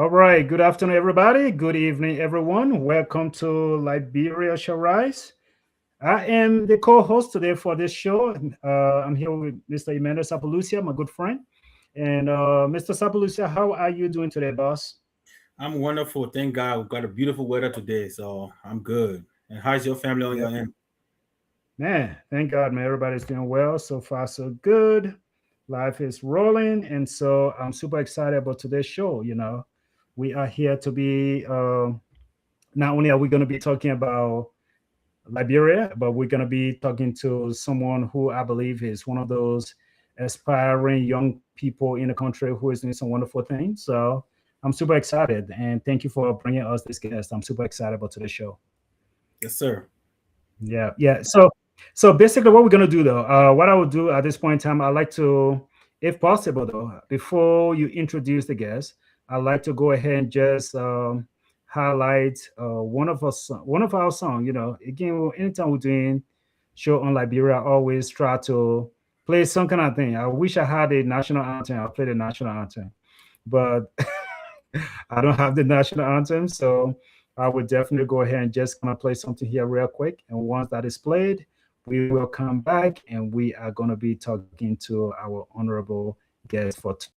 All right. Good afternoon, everybody. Good evening, everyone. Welcome to Liberia Shall Rise. I am the co-host today for this show. I'm here with Mr. Emmanuel Sapalucia, my good friend. And Mr. Sapalucia, how are you doing today, boss? I'm wonderful. Thank God. We've got a beautiful weather today, so I'm good. And how's your family on Yeah, your end? man. Thank God, man. Everybody's doing well. So far, so good. Life is rolling, and so I'm super excited about today's show. We are here to be. Not only are we going to be talking about Liberia, but we're going to be talking to someone who I believe is one of those aspiring young people in the country who is doing some wonderful things. So I'm super excited, and thank you for bringing us this guest. I'm super excited about today's show. Yes, sir. Yeah, yeah. So basically, what we're gonna do though, what I would do at this point in time, I like to, if possible though, before you introduce the guest, I like to go ahead and just highlight one of our song. Again, anytime we're doing show on Liberia, I always try to play some kind of thing. I wish I had a national anthem. I'll play the national anthem, but I don't have the national anthem, so I would definitely go ahead and just kind of play something here real quick. And once that is played, we will come back and we are going to be talking to our honorable guest for today.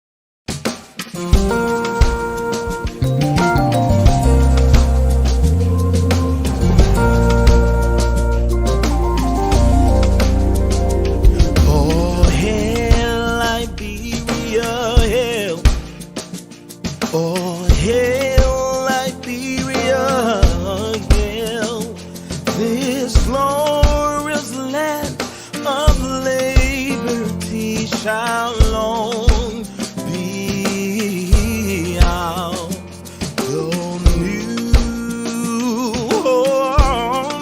Oh, hail Liberia, hail. Oh, hail Liberia, hail. This glorious land of liberty shall long be ours. The new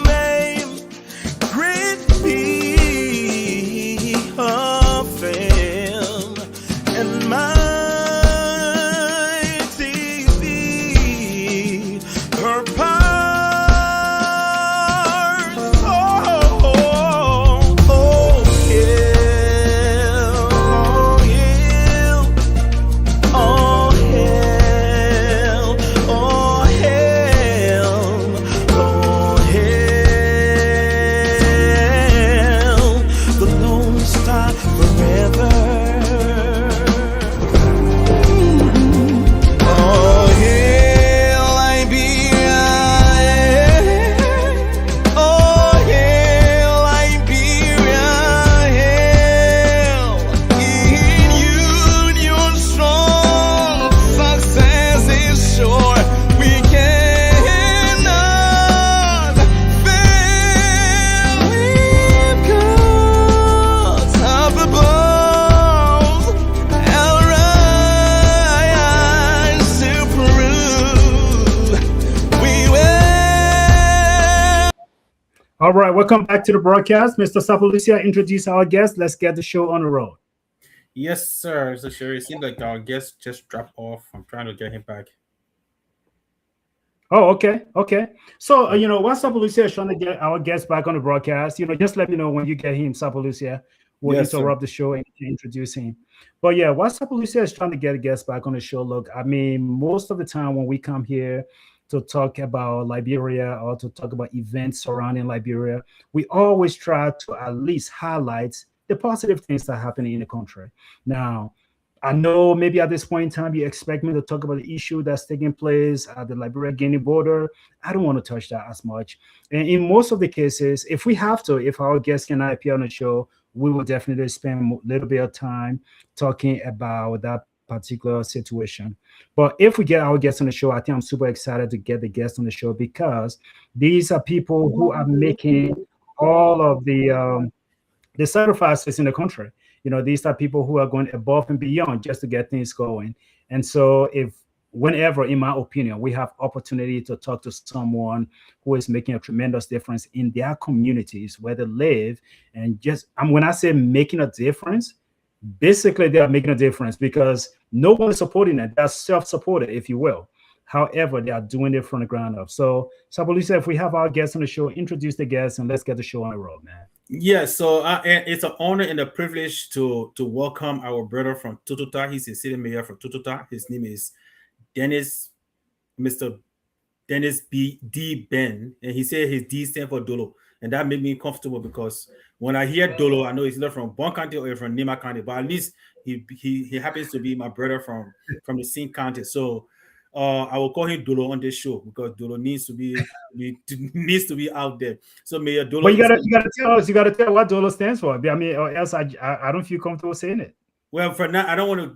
name, great be her fame, and mighty be her powers. Oh, hail, oh, hail, oh, hail, oh, hail, the Lone Star forever. Oh, hail, Liberia, oh, hail, Liberia, hail. In union strong, success is sure. We cannot fail. We've got up above our eyes to prove we will. All right, welcome back to the broadcast. Mr. Sapalucia, introduce our guest. Let's get the show on the road. Yes, sir. So sure. It seems like our guest just dropped off. I'm trying to get him back. Oh, okay, okay. So, Yeah. while Sapalucia is trying to get our guest back on the broadcast, just let me know when you get him, Sapalucia. We'll Yes, sir. interrupt the show and introduce him. But yeah, while Sapalucia is trying to get a guest back on the show, look, I mean, most of the time when we come here to talk about Liberia or to talk about events surrounding Liberia, we always try to at least highlight the positive things that happen in the country. Now, I know maybe at this point in time you expect me to talk about the issue that's taking place at the Liberia-Guinea border. I don't want to touch that as much. And in most of the cases, if we have to, if our guests cannot appear on the show, we will definitely spend a little bit of time talking about that particular situation. But if we get our guests on the show, I think I'm super excited to get the guests on the show because these are people who are making all of the sacrifices in the country. These are people who are going above and beyond just to get things going. And so, if whenever, in my opinion, we have opportunity to talk to someone who is making a tremendous difference in their communities where they live, and just when I say making a difference, basically they are making a difference because no one is supporting it. They're self-supported, if you will. However, they are doing it from the ground up. So, Sabalisa, if we have our guests on the show, introduce the guests and let's get the show on the road, man. Yeah, so and it's an honor and a privilege to welcome our brother from Totota. He's a city mayor from Totota. His name is Dennis Mr. Dennis D. Ben, and he said his D stand for Dolo, and that made me comfortable because when I hear Dolo, I know he's not from Bon County or from Nima County, but at least he happens to be my brother from the same county. So I will call him Dolo on this show because Dolo needs to be needs to be out there. So Mayor Dolo. But you gotta tell us. You gotta tell what Dolo stands for. I mean, or else I don't feel comfortable saying it. Well, for now, I don't want to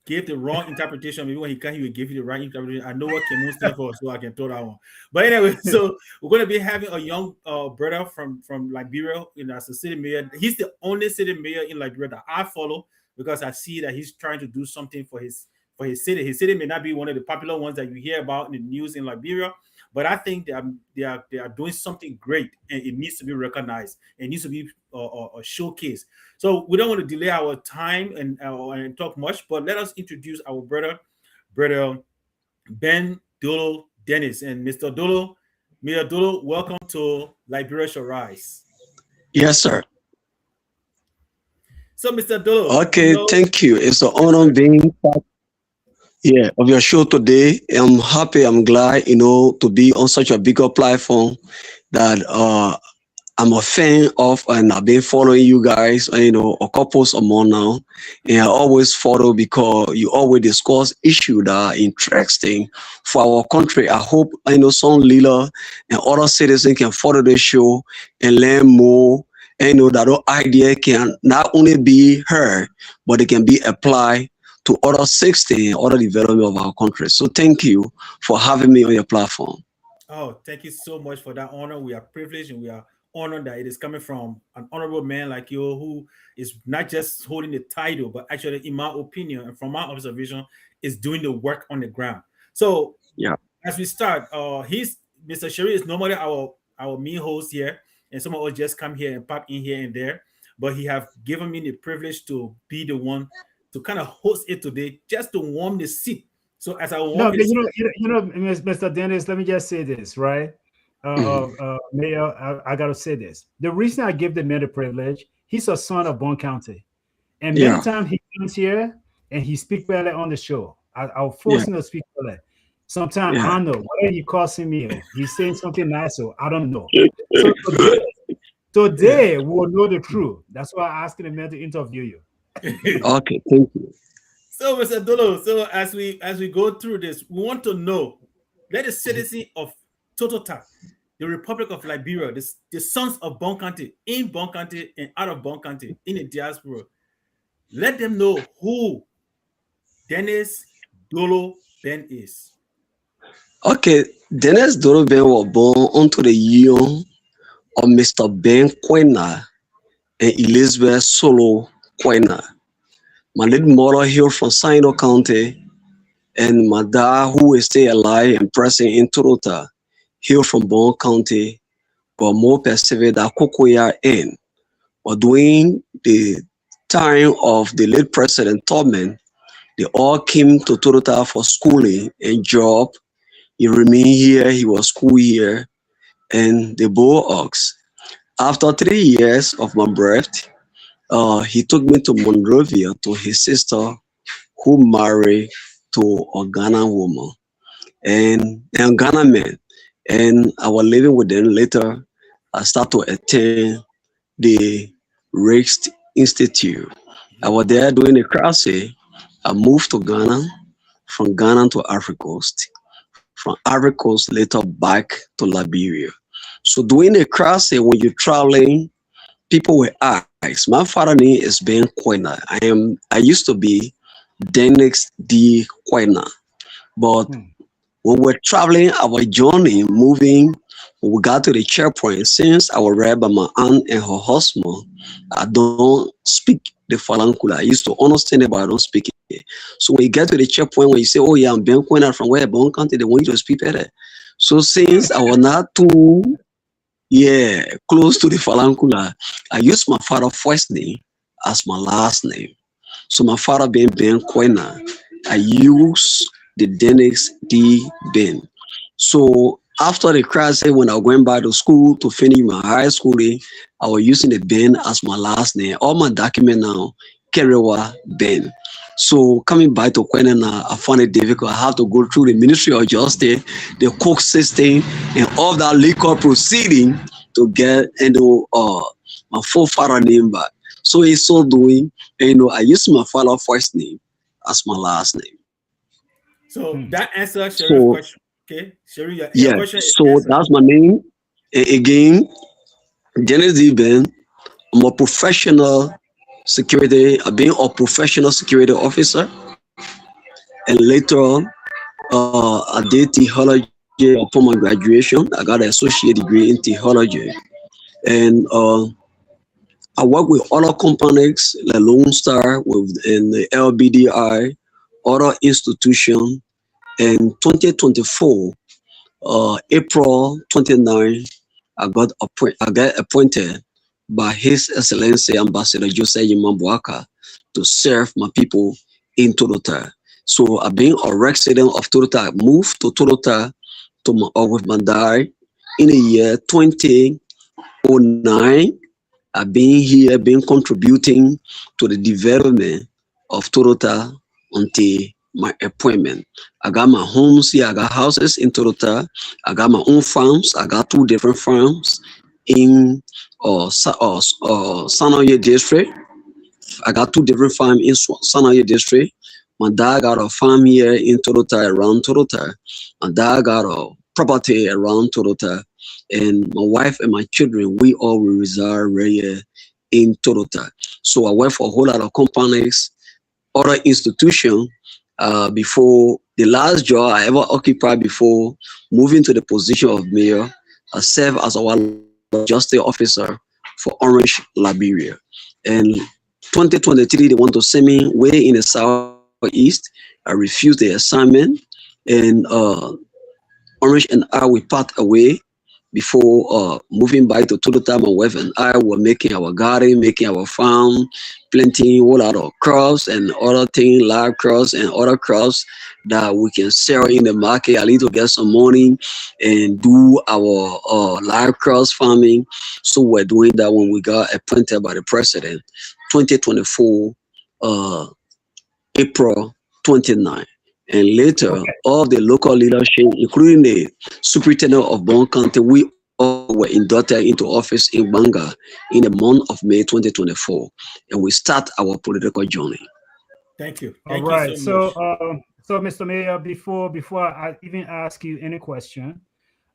give the wrong interpretation. Maybe when he can, he will give you the right interpretation. I know what Cameroon stands for, so I can throw that one. But anyway, so we're going to be having a young brother from Liberia, as a city mayor. He's the only city mayor in Liberia that I follow because I see that he's trying to do something for his city. His city may not be one of the popular ones that you hear about in the news in Liberia, but I think they are doing something great, and it needs to be recognized. It needs to be a showcase. So we don't want to delay our time and talk much, but let us introduce our brother Ben Dolo Dennis. And Mr. Dolo, Mayor Dolo, welcome to Liberia Shall Rise. Yes, sir. So, Mr. Dolo. Okay, thank you. It's an honor being part of your show today. I'm happy, I'm glad, to be on such a bigger platform that I'm a fan of, and I've been following you guys, a couple of months now, and I always follow because you always discuss issues that are interesting for our country. I hope some leader and other citizens can follow the show and learn more, and that idea can not only be heard, but it can be applied to other 60 other development of our country. So thank you for having me on your platform. Oh, thank you so much for that honor. We are privileged and we are honored that it is coming from an honorable man like you, who is not just holding the title, but actually, in my opinion and from my observation, is doing the work on the ground. So as we start, Mr. Sherry is normally our main host here, and some of us just come here and pop in here and there, but he have given me the privilege to be the one to kind of host it today, just to warm the seat. So as I warm Mr. Dennis, let me just say this, right? Mayor, I gotta say this. The reason I give the man the privilege, he's a son of Bon County, and many times he comes here and he speaks well on the show. I'll force him to speak well. Sometimes I know whether he calling me, he's saying something nice, so I don't know. So today we will know the truth. That's why I asked the man to interview you. Okay, thank you. So, Mr. Dolo, so as we go through this, we want to know, let the citizen of Totota, the Republic of Liberia, the sons of Bon County, in Bon County and out of Bon County, in the diaspora, let them know who Dennis Dolo Ben is. Okay, Dennis Dolo Ben was born onto the young of Mr. Ben Quena and Elizabeth Solo Quena. My little mother here from Sino County, and my dad, who is still alive and present in Totota, here from Bon County, but more persevered at Kokoya N. But during the time of the late President Tubman, they all came to Totota for schooling and job. He remained here, he was school here, and the Bulldogs. After 3 years of my birth, he took me to Monrovia to his sister, who married to a Ghana woman and Ghana man. And I was living with them. Later, I started to attend the Rixt Institute. I was there doing a crusade. I moved to Ghana, from Ghana to Ivory Coast, from Ivory Coast later back to Liberia. So doing a crusade, when you're traveling, people will ask. My father's name is Ben Quena. I used to be Dennis D. Quena. But when we're traveling our journey, moving, when we got to the checkpoint, since I was raised by my aunt and her husband, I don't speak the Falankula. I used to understand it, but I don't speak it. So when you get to the checkpoint, when you say, oh yeah, I'm Ben Quena from where? Bon County, they want you to speak better. So since I was not too close to the Falankula, I used my father's first name as my last name. So my father being Ben Quena, I use the Dennis D. Ben. So after the crisis, when I was going back to school to finish my high school, I was using the Ben as my last name. All my documents now Kerewa Ben. So coming back to Kwenana, I found it difficult. I have to go through the Ministry of Justice, the court system, and all that legal proceeding to get my forefather name back. So in so doing, I use my father's first name as my last name. So that answers Sheriff's So question. Okay, Sheriff, your yeah, question is so answered. that's my name. Again, Dennis D. Ben. I'm a professional security. I've been a professional security officer, and later on, I did theology upon my graduation. I got an associate degree in theology, and I work with other companies like Lone Star, in the LBDI, other institutions. In 2024, April 29, I got appointed by His Excellency Ambassador Joseph Yimambuaka to serve my people in Totota. So I've been a resident of Totota. I moved to Totota with my dad in the year 2009. I've been here, been contributing to the development of Totota until my appointment. I got my homes here, I got houses in Totota, I got my own farms, I got 2 different farms in Sanoye district. I got 2 different farms in Sanoye district. My dad got a farm here in Totota, around Totota. My dad got a property around Totota. And my wife and my children, we all will reside right here in Totota. So I work for a whole lot of companies, other institutions. Before the last job I ever occupied before moving to the position of mayor, I served as our justice officer for Orange, Liberia. And 2023, they want to send me way in the southeast. I refused the assignment, and Orange and I, we part away. Before moving back to Totota, my wife and I were making our garden, making our farm, planting a whole lot of crops and other things, live crops and other crops that we can sell in the market. I need to get some money and do our live crops farming. So we're doing that when we got appointed by the president, 2024, April 29. And later, all the local leadership, including the superintendent of Bon County, we all were inducted into office in Banga in the month of May 2024. And we start our political journey. Thank you. All right. So, Mr. Mayor, before I even ask you any question,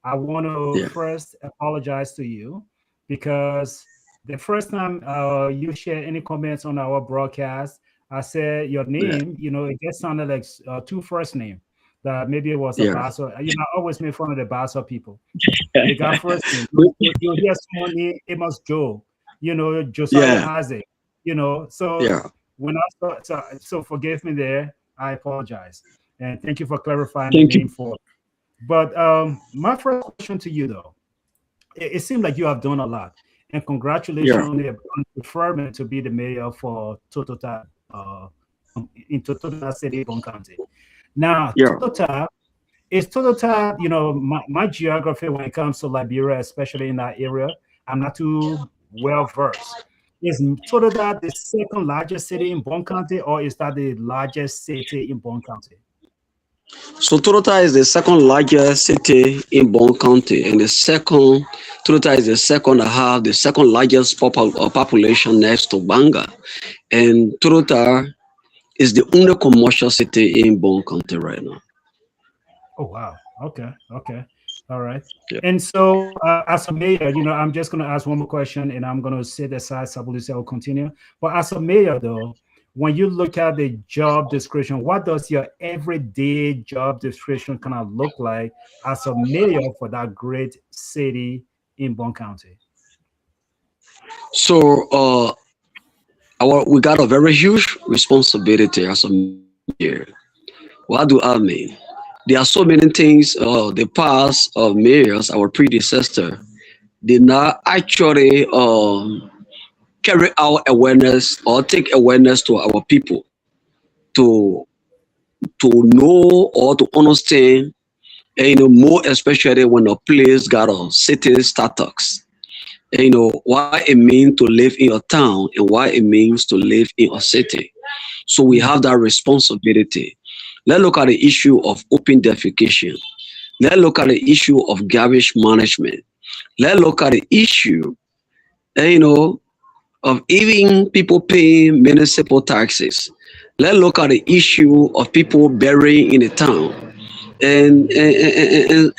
I want to first apologize to you, because the first time you share any comments on our broadcast, I said your name, it just sounded like 2 first names. That maybe it was a Basso. I always make fun of the Basso people. They got first name. You hear someone named Amos Joe, Josiah Isaac, So when I start, so forgive me there. I apologize, and thank you for clarifying the name for. But my first question to you, though, it seems like you have done a lot, and congratulations on the preferment to be the mayor for Totota. In Totota City, Bon County. Now, Totota, my geography when it comes to Liberia, especially in that area, I'm not too well versed. Is Totota the second largest city in Bon County, or is that the largest city in Bon County? So Totota is the second largest city in Bon County, and Totota is the second largest population next to Banga. And Totota is the only commercial city in Bon County right now. Oh, wow. Okay. All right. Yeah. And so as a mayor, I'm just going to ask one more question, and I'm going to set aside Sabulisi. I'll continue. But as a mayor, though, when you look at the job description, what does your everyday job description kind of look like as a mayor for that great city in Bon County? So we got a very huge responsibility as a mayor. What do I mean? There are so many things the past mayors, our predecessor, did not actually carry out awareness or take awareness to our people to know or to understand, and more especially when a place got a city status. you know, what it means to live in a town and what it means to live in a city. So we have that responsibility. Let's look at the issue of open defecation. Let's look at the issue of garbage management. Let's look at the issue, you know, of even people paying municipal taxes. Let's look at the issue of people burying in the town and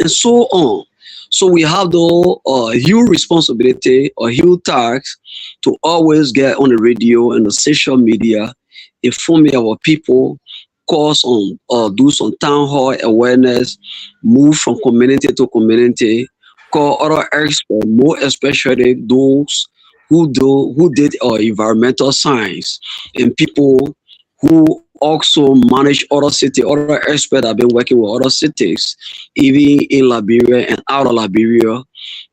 so on. So we have the huge responsibility or huge task to always get on the radio and the social media, informing our people, cause on do some town hall awareness, move from community to community, call other experts, more especially those who did environmental science and people who also manage other cities, other experts have been working with other cities, even in Liberia and out of Liberia.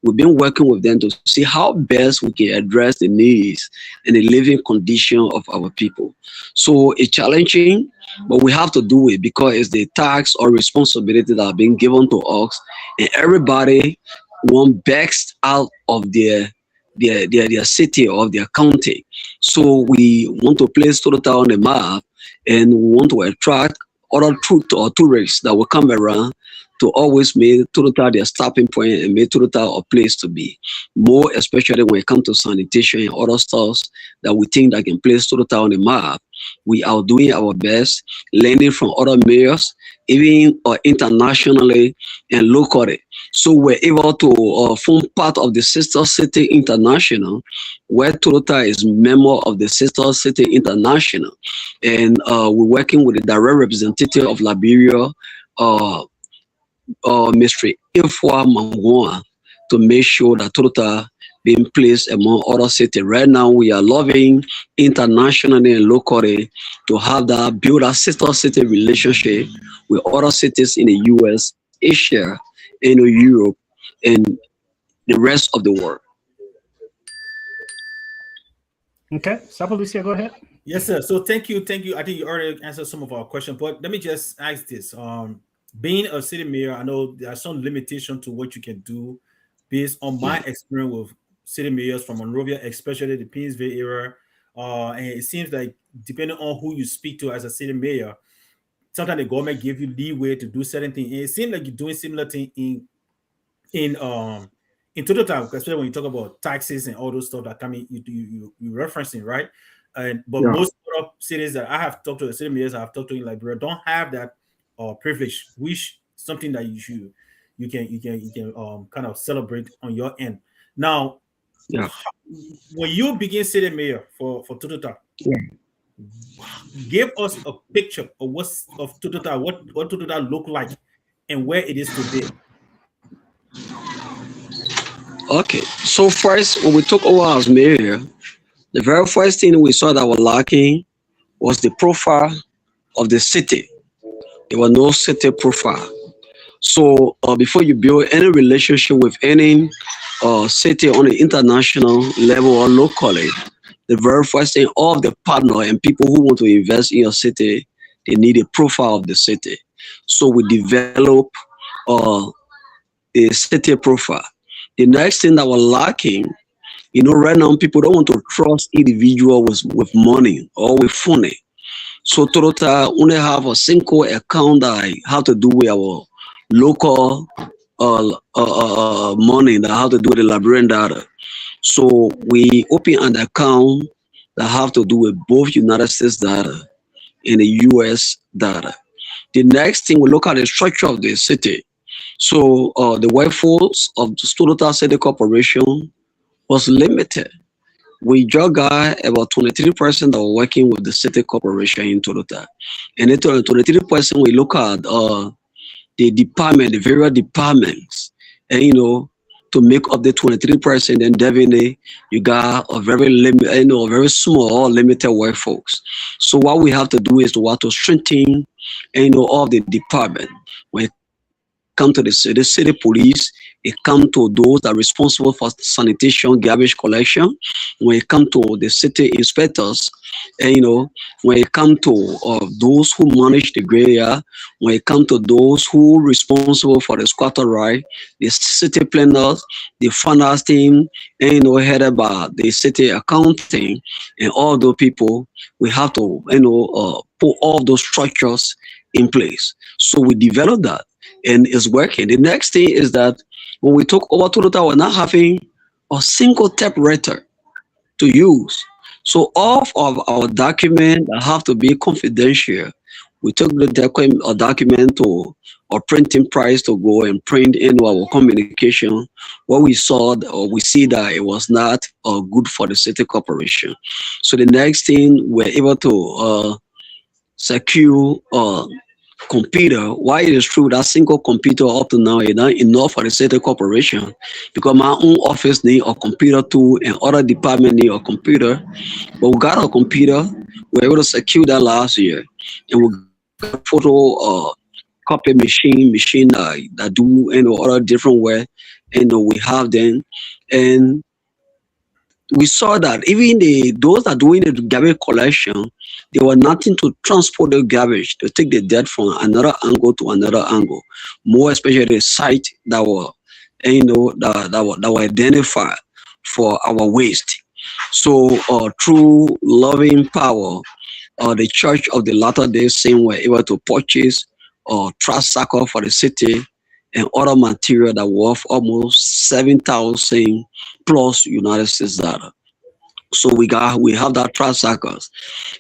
We've been working with them to see how best we can address the needs and the living condition of our people. So it's challenging, but we have to do it because it's the task or responsibility that have been given to us, and everybody want best out of their city or their county. So we want to place Totota on the map, and we want to attract other tourists that will come around to always make Totota their stopping point and make Totota a place to be. More especially when it comes to sanitation and other stuff that we think that can place Totota on the map. We are doing our best, learning from other mayors, even internationally and locally. So we're able to form part of the Sister City International, where Totota is member of the Sister City International. And we're working with the direct representative of Liberia, Mr. Ifwa Mangwa, to make sure that Totota being placed among other cities. Right now, we are lobbying internationally and locally to have that build a sister city relationship with other cities in the US, Asia, in Europe, and the rest of the world. Okay, Sapalucia, go ahead. Yes, sir. So thank you. I think you already answered some of our questions, but let me just ask this. Being a city mayor, I know there are some limitations to what you can do based on my experience with city mayors from Monrovia, especially the Painesville area. And it seems like depending on who you speak to as a city mayor, sometimes the government give you leeway to do certain things. And it seems like you're doing similar thing in Totota, especially when you talk about taxes and all those stuff that coming you referencing, right? But most other cities that I have talked to, the city mayors I have talked to in Liberia, don't have that privilege, which something that you can kind of celebrate on your end. Now, when you begin city mayor for Totota, give us a picture of Totota, what Totota look like and where it is today. Okay, so first, when we took over as mayor, the very first thing we saw that was lacking was the profile of the city. There was no city profile. So before you build any relationship with any city on the international level or locally, the very first thing, all of the partner and people who want to invest in your city, they need a profile of the city. So we develop a city profile. The next thing that was lacking, you know, right now people don't want to trust individual with money or with money. So Totota only have a single account that I have to do with our local money that have to do with the Liberian data. So we open an account that have to do with both United States data and the US data. The next thing, we look at the structure of the city. So the workforce of the Totota City Corporation was limited. We just got about 23% that were working with the city corporation in Totota. And then 23%, we look at the department, the various departments, and you know, to make up the 23%, then definitely you got a very very small, limited workforce. So what we have to do is to strengthen, all the department. When it come to the city police, it come to those that are responsible for sanitation, garbage collection. When it come to the city inspectors, and when it come to those who manage the gray area, when it come to those who responsible for the squatter right, the city planners, the finance team, and headed by the city accounting, and all those people, we have to put all those structures in place. So we developed that, and it's working. The next thing is that when we took over Totota, we're not having a single typewriter to use. So all of our documents have to be confidential. We took the document to our printing press to go and print in our communication. What we saw, or we see that it was not good for the city corporation. So the next thing, we're able to secure computer. Why it is true that single computer up to now is not enough for the city corporation, because my own office need a computer too, and other department need a computer. But we got a computer. We were able to secure that last year, and we got a photo copy machine that do other different way, and we have them, and we saw that even those that are doing the garbage collection, they were nothing to transport the garbage, to take the dirt from another angle to another angle. More especially the site that were that were identified for our waste. So through loving power, the Church of the Latter-day Saints were able to purchase trash sacker for the city and other material that worth almost 7,000 plus United States dollar. So we have that trash sackers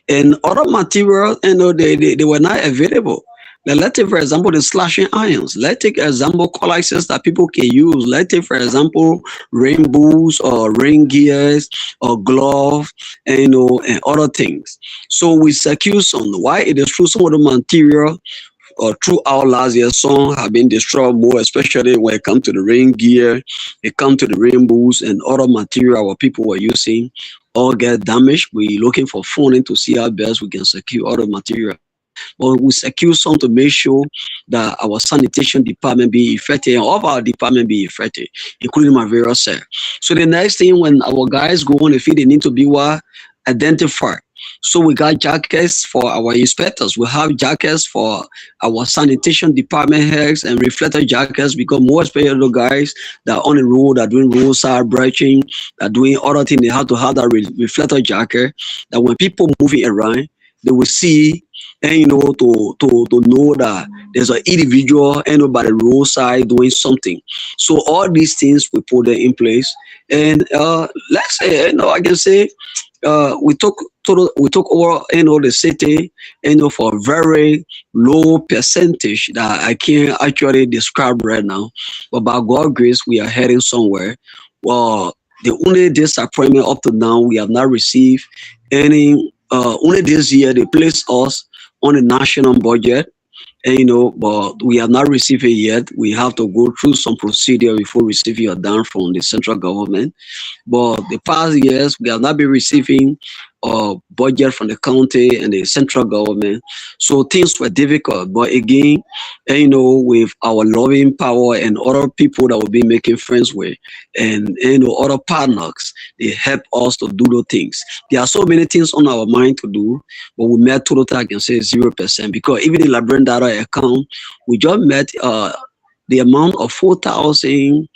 and other material, they were not available. Let's take for example the slashing irons. Let's take example colaces that people can use. Let's take for example rainbows or rain gears or glove and other things. So we secure some. Why it is through some of the material throughout last year, some have been destroyed more, especially when it comes to the rain gear, it comes to the rainbows and other material our people were using, all get damaged. We're looking for funding to see how best we can secure other material. But we secure some to make sure that our sanitation department be effective and all of our department be effective, including my various cell. So the next thing, when our guys go on the field, they need to be identified. So we got jackets for our inspectors. We have jackets for our sanitation department heads and reflector jackets, because more especially the guys that are on the road, that are doing roadside breaching, that are doing other things, they have to have that reflector jacket, that when people moving around, they will see and to know that there's an individual by the roadside doing something. So all these things we put them in place, and let's say I can say we took over the city for a very low percentage that I can't actually describe right now, but by God's grace we are heading somewhere. Well, the only disappointment up to now, we have not received any. Only this year they placed us on the national budget, and but we have not received it yet. We have to go through some procedure before receiving a down from the central government. But the past years we have not been receiving budget from the county and the central government, so things were difficult. But again, with our loving power and other people that we'll be making friends with, and other partners, they help us to do those things. There are so many things on our mind to do, but we met Totota, I can say 0%, because even the Liberian data account, we just met the amount of 4,000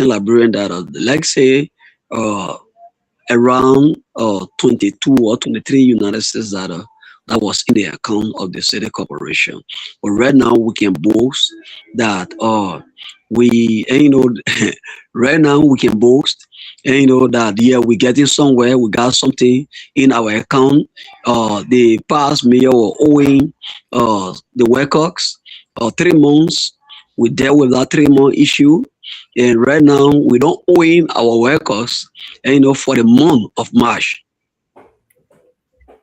Liberian data. Let's say around 22 or 23 United States data that was in the account of the city corporation. But right now we can boast that right now we can boast that we're getting somewhere. We got something in our account. The past mayor were owing the workers 3 months. We dealt with that 3-month issue. And right now, we don't owe our workers, for the month of March.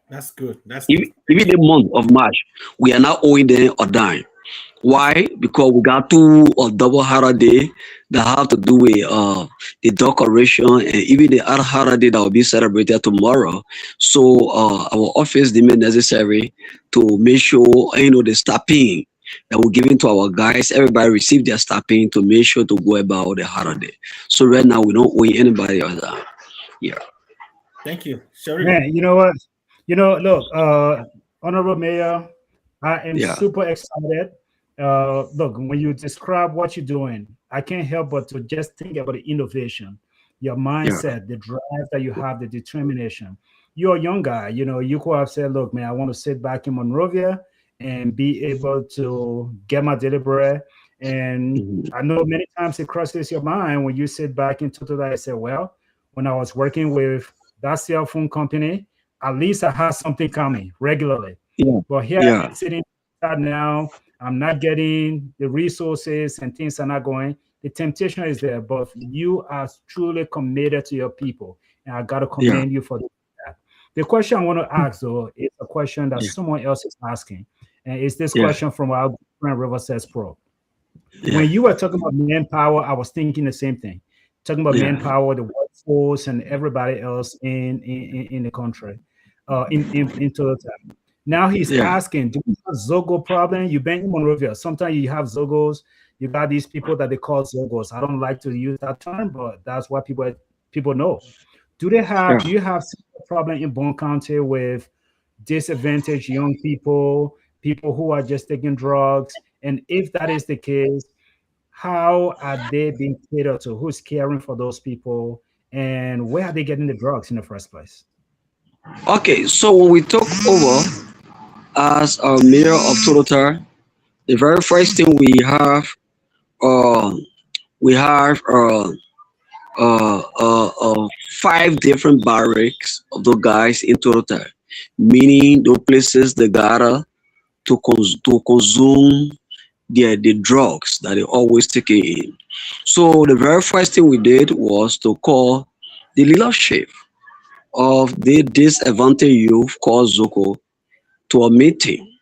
That's good. Even the month of March, we are not owing them a dime. Why? Because we got 2 double holiday that have to do with the decoration and even the other holiday that will be celebrated tomorrow. So our office deemed necessary to make sure they start paying. that were given to our guys. Everybody received their stipend to make sure to go about the holiday. So right now we don't owe anybody else. Yeah. Thank you, Sherry. Man, you know what? Look, Honorable Mayor, I am Yeah. super excited. Look, when you describe what you're doing, I can't help but to just think about the innovation, your mindset, the drive that you have, the determination. You're a young guy, you could have said, look, man, I want to sit back in Monrovia and be able to get my daily bread. And Mhm. I know many times it crosses your mind when you sit back in Totota, I say, well, when I was working with that cell phone company, at least I had something coming regularly. Yeah. But here Yeah. I'm sitting now, I'm not getting the resources and things are not going. The temptation is there, but you are truly committed to your people. And I got to Yeah. commend you for that. The question I want to ask, though, is a question that Yeah. someone else is asking. And it's this Yeah. question from our friend Riverside Pro. Yeah. When you were talking about manpower, I was thinking the same thing. Talking about Yeah. manpower, the workforce, and everybody else in the country, in Toyota. Now he's Yeah. asking, do you have Zogo problem? You've been in Monrovia. Sometimes you have Zogos. You got these people that they call Zogos. I don't like to use that term, but that's what people know. Do you have a problem in Bone County with disadvantaged young people who are just taking drugs? And if that is the case, how are they being catered to? Who's caring for those people? And where are they getting the drugs in the first place? Okay, so when we took over as mayor of Totota, the very first thing uh, we have 5 different barracks of the guys in Totota, meaning those places they gotta to consume the drugs that they always take in. So the very first thing we did was to call the leadership of the disadvantaged youth called Zoko to a meeting. Man,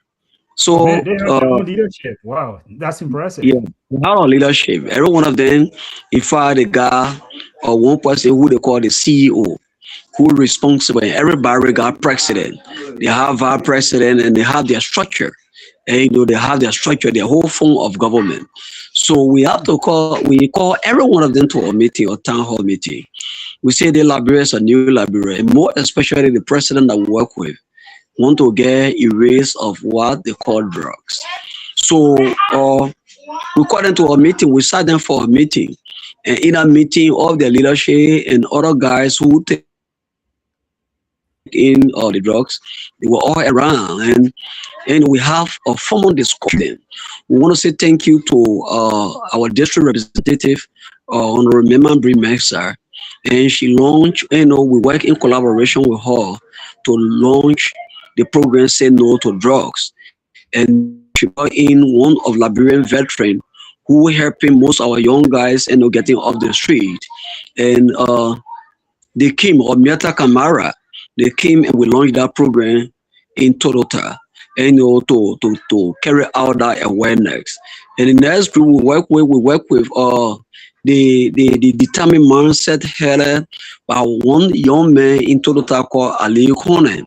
So they have their own leadership. Wow, that's impressive. yeah, we have our leadership. Every one of them, in fact, the guy or one person who they call the CEO, who responsible. Everybody got president. They have our president and they have their structure. And they have their structure, their whole form of government. So we have to we call every one of them to a meeting or town hall meeting. We say the Liberians are new Liberians, and more especially the president that we work with want to get erase of what they call drugs. So we call them to a meeting. We sat them for a meeting, and in a meeting, all the leadership and other guys who take in the drugs, they were all around, and we have a formal discussion. We want to say thank you to our district representative, Honorable Member Mexer, and she launched. We work in collaboration with her to launch the program "Say No to Drugs," and she brought in one of Liberian veteran who helping most our young guys getting off the street, and they came, or Miata Kamara, they came and we launched that program in Totota, and to carry out that awareness. And the next group we work with the determined mindset headed by one young man in Totota called Ali Konen.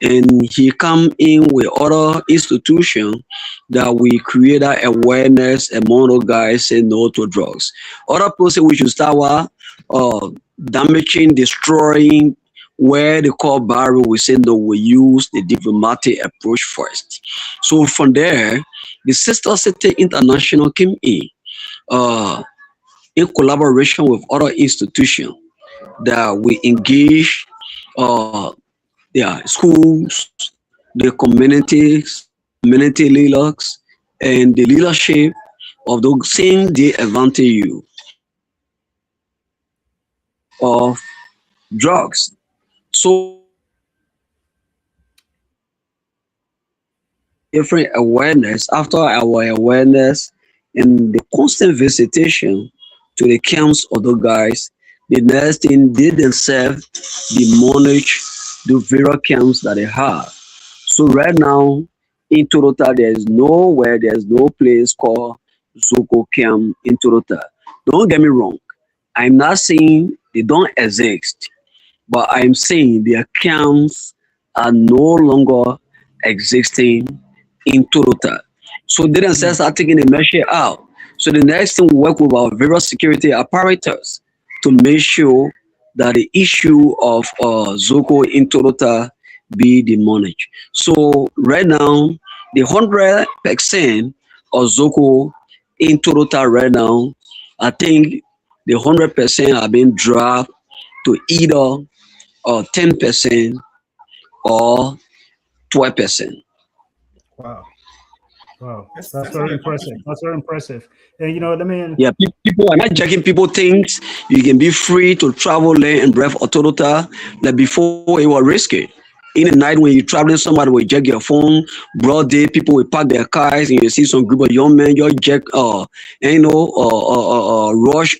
And he come in with other institutions that we create that awareness among those guys saying no to drugs. Other places we should start with damaging, destroying, where they call barrel, we say no, we use the diplomatic approach first. So from there, the Sister City International came in collaboration with other institutions that we engage schools, the communities, community leaders, and the leadership of those same day advantage you of drugs. So different awareness after our awareness and the constant visitation to the camps of the guys, the next thing they themselves demolish the various camps that they have. So right now in Totota, there's no place called Zoko Camp in Totota. Don't get me wrong. I'm not saying they don't exist, but I'm saying their camps are no longer existing in Totota. So they themselves are taking the measure out. So the next thing we work with our various security apparatus to make sure that the issue of Zoko in Totota be demolished. So right now, the 100% of Zoko in Totota right now, I think the 100% are being dropped to either 10% or 12%. Wow. Wow, That's that's not very an impressive. accomplishment. That's very impressive. And let me. Yeah, people are not jacking people things. You can be free to travel land and breath authority like before it was risky. In the night when you're traveling, somebody will jack your phone. Broad day, people will park their cars and you see some group of young men just jack rush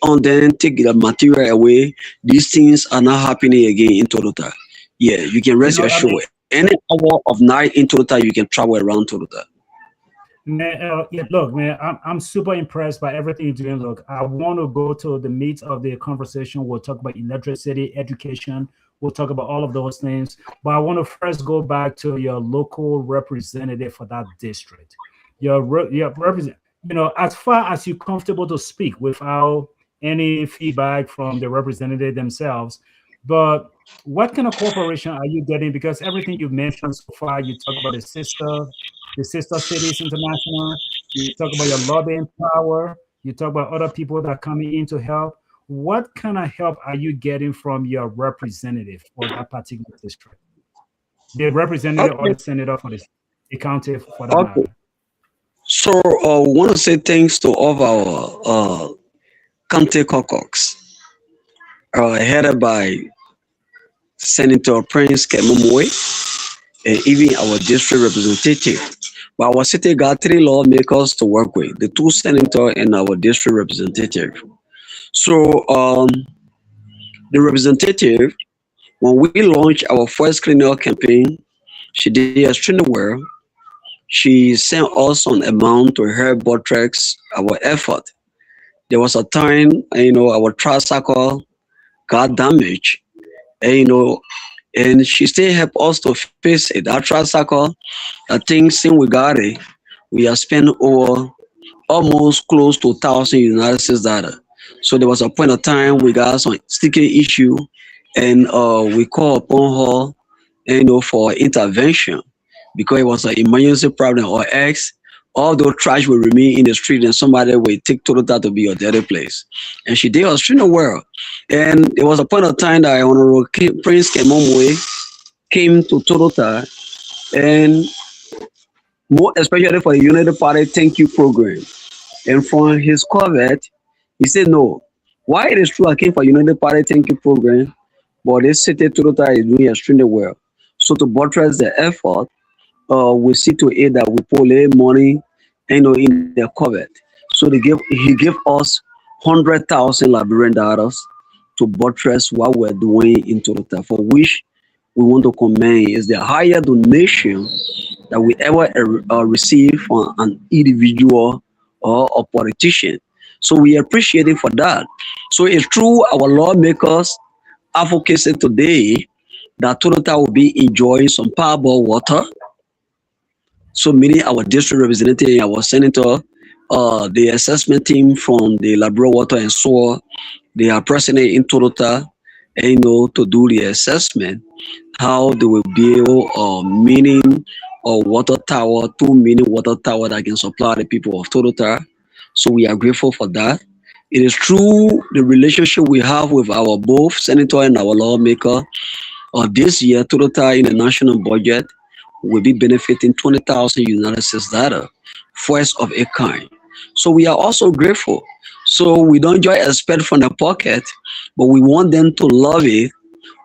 on them, take the material away. These things are not happening again in Toyota. Yeah, you can rest I mean, assured. Any hour of night in Toyota, you can travel around Toyota. man, yeah, look, man, I'm super impressed by everything you're doing. Look, I want to go to the meat of the conversation. We'll talk about electricity, education. We'll talk about all of those things. But I want to first go back to your local representative for that district. Your represent, as far as you're comfortable to speak without any feedback from the representative themselves. But what kind of cooperation are you getting? Because everything you've mentioned so far, you talk about the Sister Cities International, you talk about your lobbying power, you talk about other people that are coming in to help. What kind of help are you getting from your representative for that particular district? The representative or Okay. the senator for the county for that Okay. matter. So we want to say thanks to all of our county caucus, headed by Senator Prince Kemumwe and even our district representative. But our city got 3 lawmakers to work with, the 2 senators and our district representative. So the representative, when we launched our first cleanup campaign, she did extremely well. She sent us an amount to help buttress our effort. There was a time, our tricycle got damaged, and, and she still helped us to fix it. That tricycle, I think since we got it, we have spent over almost close to 1,000 United States dollar. So there was a point of time we got some sticky issue, and we called upon her, for intervention because it was an emergency problem or X. All those trash will remain in the street and somebody will take Totota to be a dirty place. And she did extremely well. And there was a point of time that Honorable Prince Kemomwe came to Totota, and more especially for the United Party Thank You program. And from his Corvette, he said, no, why it is true I came for United Party Thank You program, but this city Totota is doing extremely well. So to buttress the effort, we see to it that we pull a money, in the Corvette. So he gave us 100,000 Liberian dollars to buttress what we're doing in Totota, for which we want to commend. Is the higher donation that we ever receive from an individual or a politician. So we appreciate it for that. So it's true our lawmakers advocated today that Totota will be enjoying some powerful water. So many our district representative, our senator, the assessment team from the Liberia Water and Soil, they are present in Totota, to do the assessment, how they will build a mini water tower, 2 mini water tower that can supply the people of Totota. So we are grateful for that. It is true the relationship we have with our both senator and our lawmaker. This year, Totota in the national budget will be benefiting 20,000 United States dollar, first of a kind. So we are also grateful. So we don't just expect from the pocket, but we want them to love it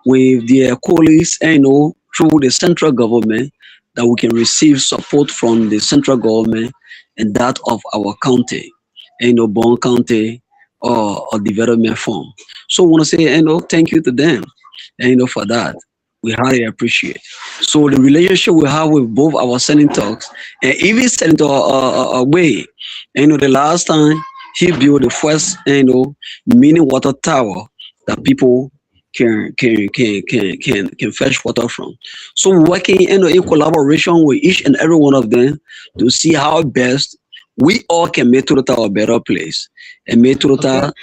with their colleagues, through the central government, that we can receive support from the central government and that of our county, Bond County or Development Fund. So I want to say, thank you to them, for that. We highly appreciate. So the relationship we have with both our senators and even Senator Way, the last time he built the first, mini water tower that people can fetch water from. So working in collaboration with each and every one of them to see how best we all can make Totota a better place and make Totota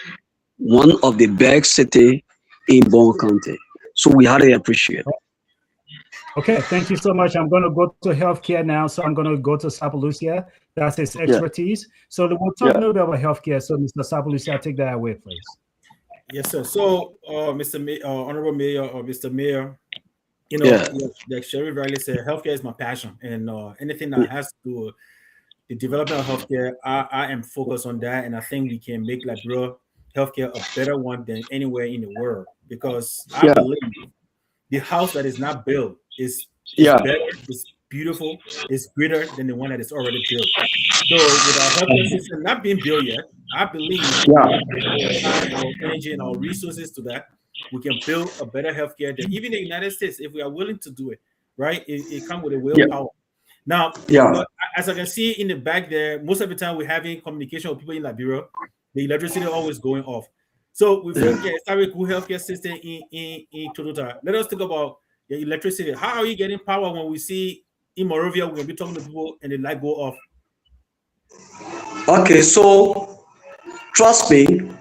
one of the best city in Bon County. So we highly appreciate it. Okay, thank you so much. I'm going to go to healthcare now. So I'm going to go to Sapalucia. That's his expertise. So we'll talk a little bit about healthcare. So Mr. Sapalucia, take that away, please. Yes, sir. So, Honorable Mayor or Mr. Mayor, you know, like Sheriff Riley said, healthcare is my passion, and anything that has to do with the development of healthcare, I am focused on that, and I think we can make Liberia healthcare a better one than anywhere in the world, because I believe the house that is not built is better, is beautiful, is greater than the one that is already built. So with our healthcare system not being built yet, I believe our time, our energy, and our resources to that, we can build a better healthcare than even the United States, if we are willing to do it, right? It comes with a willpower. Now, as I can see in the back there, most of the time we're having communication with people in Liberia, the electricity always going off. So we establish a good healthcare system in Totota. Let us talk about the electricity. How are you getting power when we see in Morovia, we're going to be talking to people and the light go off? Okay, so trust me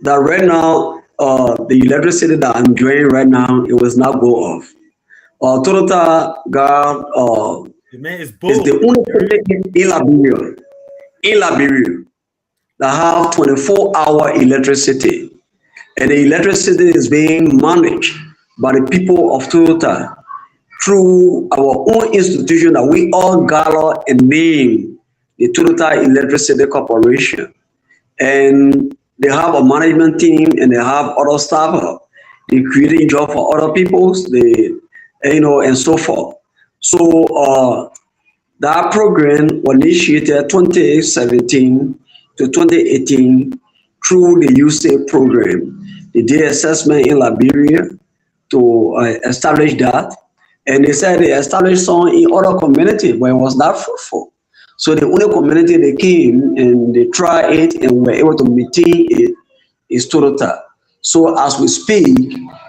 that right now, the electricity that I'm enjoying right now, it was not go off. Totota got the man is the only city in Liberia that have 24-hour electricity, and the electricity is being managed by the people of Totota through our own institution that we all gather and name the Totota Electricity Corporation. And they have a management team and they have other staff. They creating job for other peoples, and so forth. So that program was initiated 2017 to 2018 through the USAID program. They did assessment in Liberia to establish that. And they said they established some in other community, but it was not fruitful. So the only community they came and they tried it and were able to maintain it is Totota. So as we speak,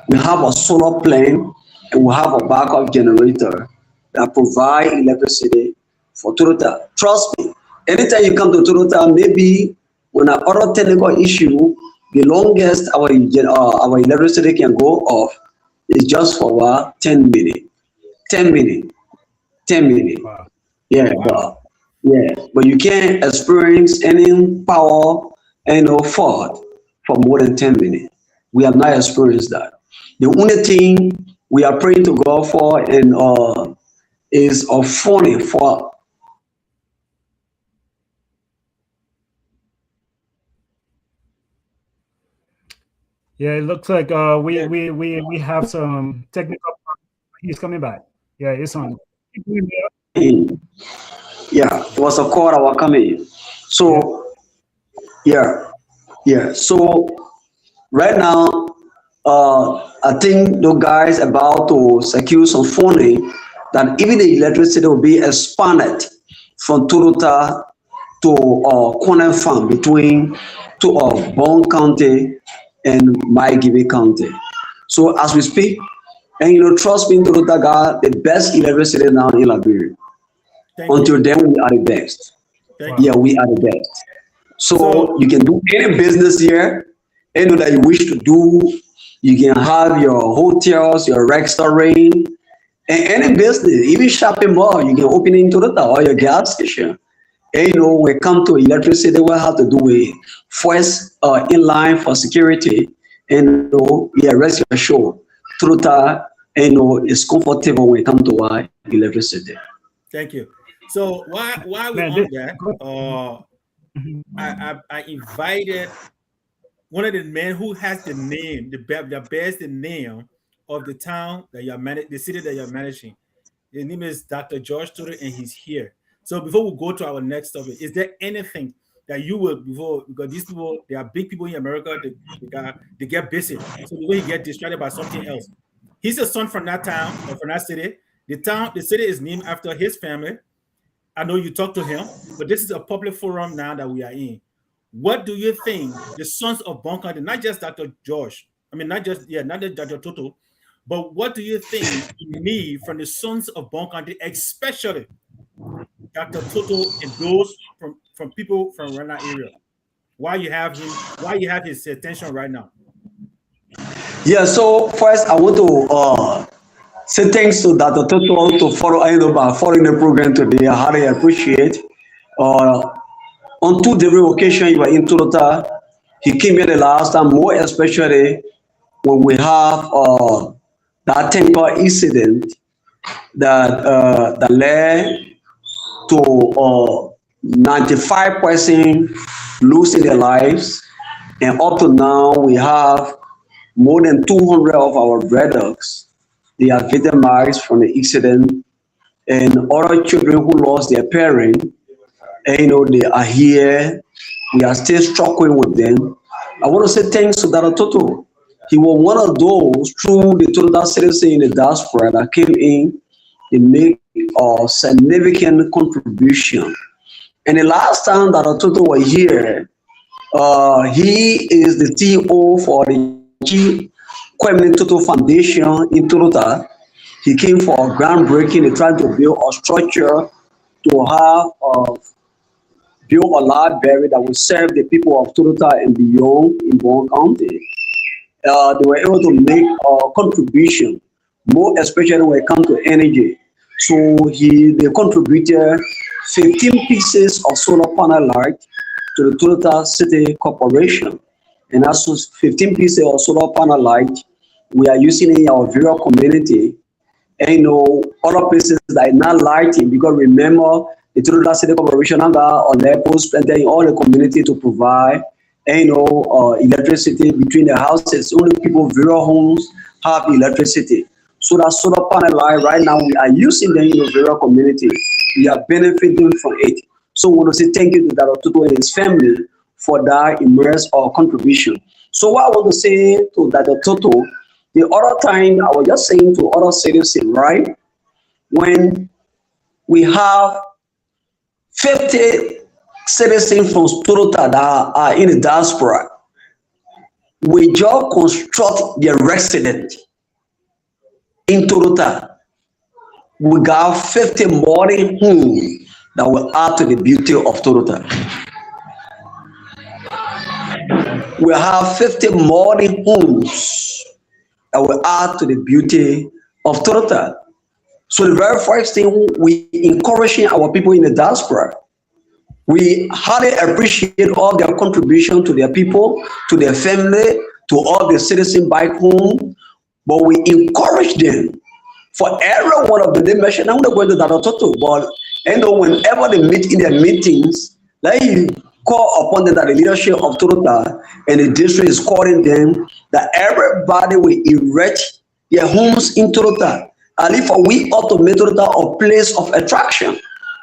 we have a solar plant and we have a backup generator that provide electricity for Totota. Trust me, anytime you come to Totota, maybe when an other technical issue, the longest our electricity can go off is just for about 10 minutes. 10 minutes. 10 minutes. Wow. But you can't experience any power and fault for more than 10 minutes. We have not experienced that. The only thing we are praying to God for and is a phone for. Yeah, it looks like we have some technical problems. He's coming back. Yeah, it's on. Yeah, it was a call that was coming. So So right now, I think the guys about to secure some funding that even the electricity will be expanded from Totota to Corner Farm between Bon County and Maigibe County. So as we speak, and trust me, Totota got the best electricity now in Liberia. Until then, we are the best. We are the best. So you can do any business here, any that you wish to do. You can have your hotels, your restaurant, and any business, even shopping mall. You can open in Totota or your gas station. And we come to electricity, we have to do it first in line for security. And rest assured, Totota, is comfortable when it comes to our electricity. Thank you. So why we on that? I invited one of the men who has the name, the best name of the town that you're the city that you're managing. His name is Dr. George Tudor, and he's here. So before we go to our next topic, is there anything that you will because these people, they are big people in America, they get busy. So the way you get distracted by something else. He's a son from that town or from that city. The city is named after his family. I know you talked to him, but this is a public forum now that we are in. What do you think the sons of Bon County, not just Dr. George, I mean, not just Dr. Toto, but what do you think you need from the sons of Bon County, especially Dr. Toto and those from people from around that area? Why you have his attention right now? Yeah, so first I want to say thanks to Dr. Toto to following the program today. I highly appreciate. On two different occasions, you were in Totota. He came here the last time, more especially when we have that tanker incident that led to 95% losing their lives, and up to now we have more than 200 of our brothers. They are victimized from the accident, and other children who lost their parent. And, they are here. We are still struggling with them. I want to say thanks to Dr. Toto. He was one of those through the Totota City in the Diaspora that came in and make a significant contribution. And the last time Dr. Toto was here, he is the CEO for the G. Kwame Toto Foundation in Totota. He came for a groundbreaking. They tried to build a structure to have build a library that will serve the people of Totota and beyond in Bon County. They were able to make a contribution, more especially when it comes to energy. So they contributed 15 pieces of solar panel light to the Totota City Corporation. And that's 15 pieces of solar panel light we are using in our various community. And other places that are not lighting, because remember, the Totota City Corporation and on their post in all the community to provide electricity between the houses. Only people, various homes have electricity. So that solar panel light right now we are using them in the various community. We are benefiting from it. So we want to say thank you to Dr. Toto and his family for that immense contribution. So what I want to say to Dr. Toto, the other time I was just saying to other citizens, right? When we have 50 citizens from Totota that are in the diaspora, we just construct their residence in Totota. We got 50 modern homes that will add to the beauty of Totota. We have 50 modern homes that will add to the beauty of Totota. So the very first thing, we encouraging our people in the diaspora. We highly appreciate all their contribution to their people, to their family, to all the citizens back home. But we encourage them. For every one of them, they mention, I'm not going to Dr. Toto, but whenever they meet in their meetings, they call upon them that the leadership of Totota and the district is calling them that everybody will erect their homes in Totota. And if we ought to make Totota a place of attraction,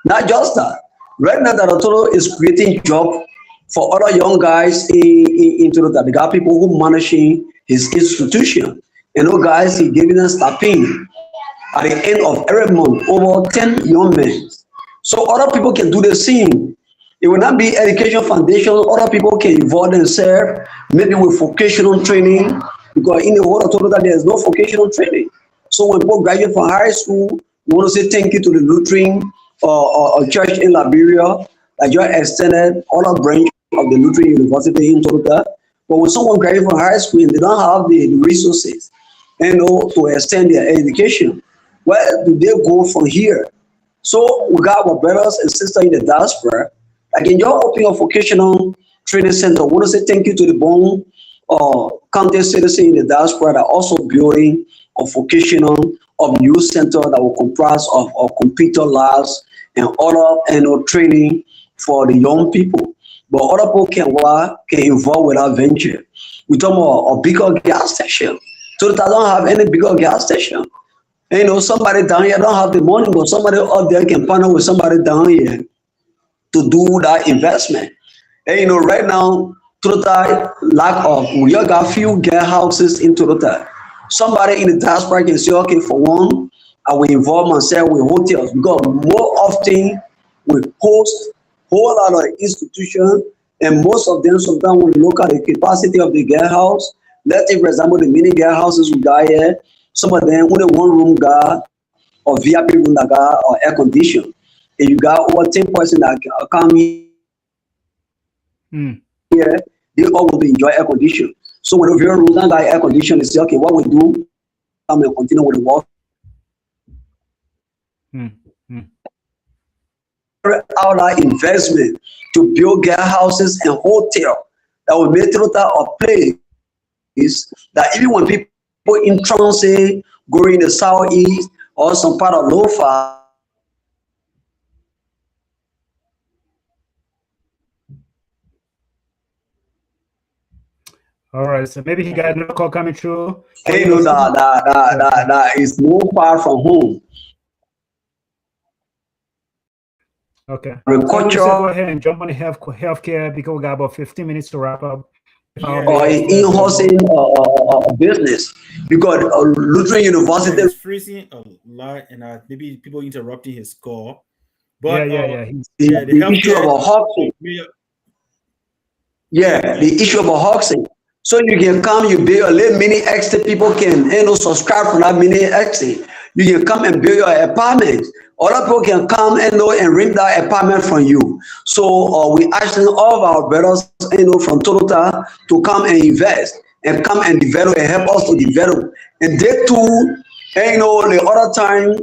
not just that. Right now, Dr. Toto is creating jobs for other young guys in Totota. They got people who managing his institution. And those guys, he giving them stipend at the end of every month, over 10 young men. So other people can do the same. It will not be education foundation. Other people can involve themselves, maybe with vocational training, because in the world of Totota, there is no vocational training. So when people graduate from high school, we want to say thank you to the Lutheran church in Liberia that just extended other branch of the Lutheran University in Totota. But when someone graduates from high school and they don't have the resources to extend their education, where do they go from here? So we got our brothers and sisters in the diaspora. Again, you're opening a vocational training center. I want to say thank you to the Bon County citizens in the diaspora that are also building a vocational youth center that will comprise of computer labs and other training for the young people. But other people can involve with our venture. We talk about a bigger gas station. So that I don't have any bigger gas station. And, somebody down here don't have the money, but somebody up there can partner with somebody down here to do that investment. And, right now, Totota we got few guest houses in Totota. Somebody in the diaspora can say, okay, for one, I will involve myself with hotels, because more often we host a whole lot of institutions, and most of them sometimes when we look at the capacity of the guest house, Let's take, for example, the mini guest houses we got here. Some of them only one room got or VIP room that got or air condition. If you got over 10 person that come here, they all will enjoy air condition. So when your room that got air condition, they say, okay, what we do? Come and continue with the work. Our investment to build guest houses and hotel that will make Totota a place that even when people in transit going in the southeast or some part of Lofa, all right, so maybe he got no call coming through. they know that is no far from home. Okay. Agriculture, Go ahead and jump on the healthcare because we got about 15 minutes to wrap up. or in-housing business, because Lutheran University. It's freezing a lot, and maybe people interrupting his call. But the issue about housing. Yeah, the issue about housing. So you can come, you build a little mini exit. People can subscribe for that mini exit. You can come and build your apartment. Other people can come and rent that apartment from you. So we asking all of our brothers from Totota to come and invest and come and develop and help us to develop. And they too, the other time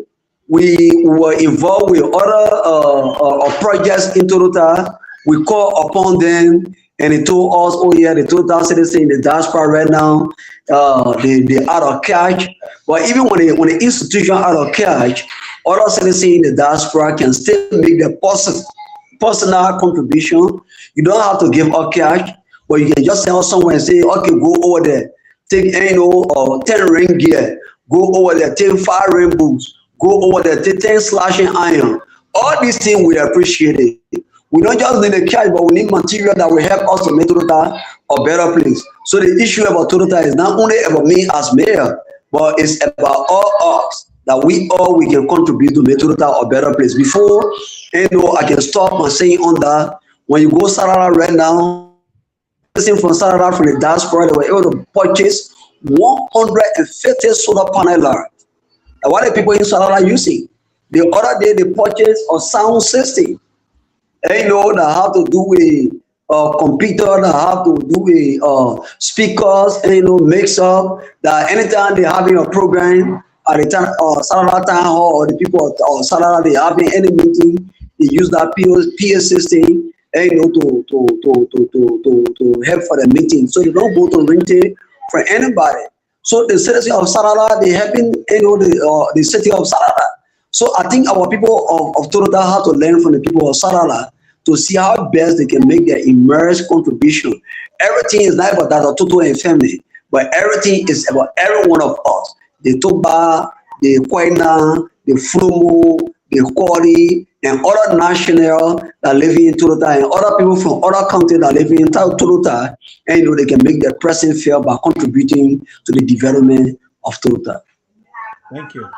we were involved with other projects in Totota. We call upon them and they told us, oh yeah, the Totota citizen in the diaspora right now, they out of cash. But even when the institution out of cash, other citizens in the diaspora can still make their personal contribution. You don't have to give up cash, but you can just send somewhere and say, okay, go over there, take 10 ring gear, go over there, take 5 rainbows, go over there, take 10 slashing iron. All these things we appreciate it. We don't just need the cash, but we need material that will help us to make Totota a better place. So the issue about Totota is not only about me as mayor, but it's about all us, that we can contribute to make Totota a better place. Before, I can stop my saying on that. When you go Sarara right now, listening from Sarara from the diaspora, they were able to purchase 150 solar panels. And what are people in Sarara using? The other day they purchased a sound system. That have to do with computer, that have to do with speakers, mix up. That anytime they having a program at the time Sarara town hall, or the people of Sarara, they having any meeting, they use that PA system, to help for the meeting. So they don't go to rent it for anybody. So the city of Sarara, they helping the city of Sarara. So I think our people of Totota have to learn from the people of Sarara to see how best they can make their immersed contribution. Everything is not about that Toto and family, but everything is about every one of us. The Toba, the Kwaina, the Frumo, the Kori, and other national that live in Totota, and other people from other countries that live in Totota, and they can make their presence felt by contributing to the development of Totota. Thank you.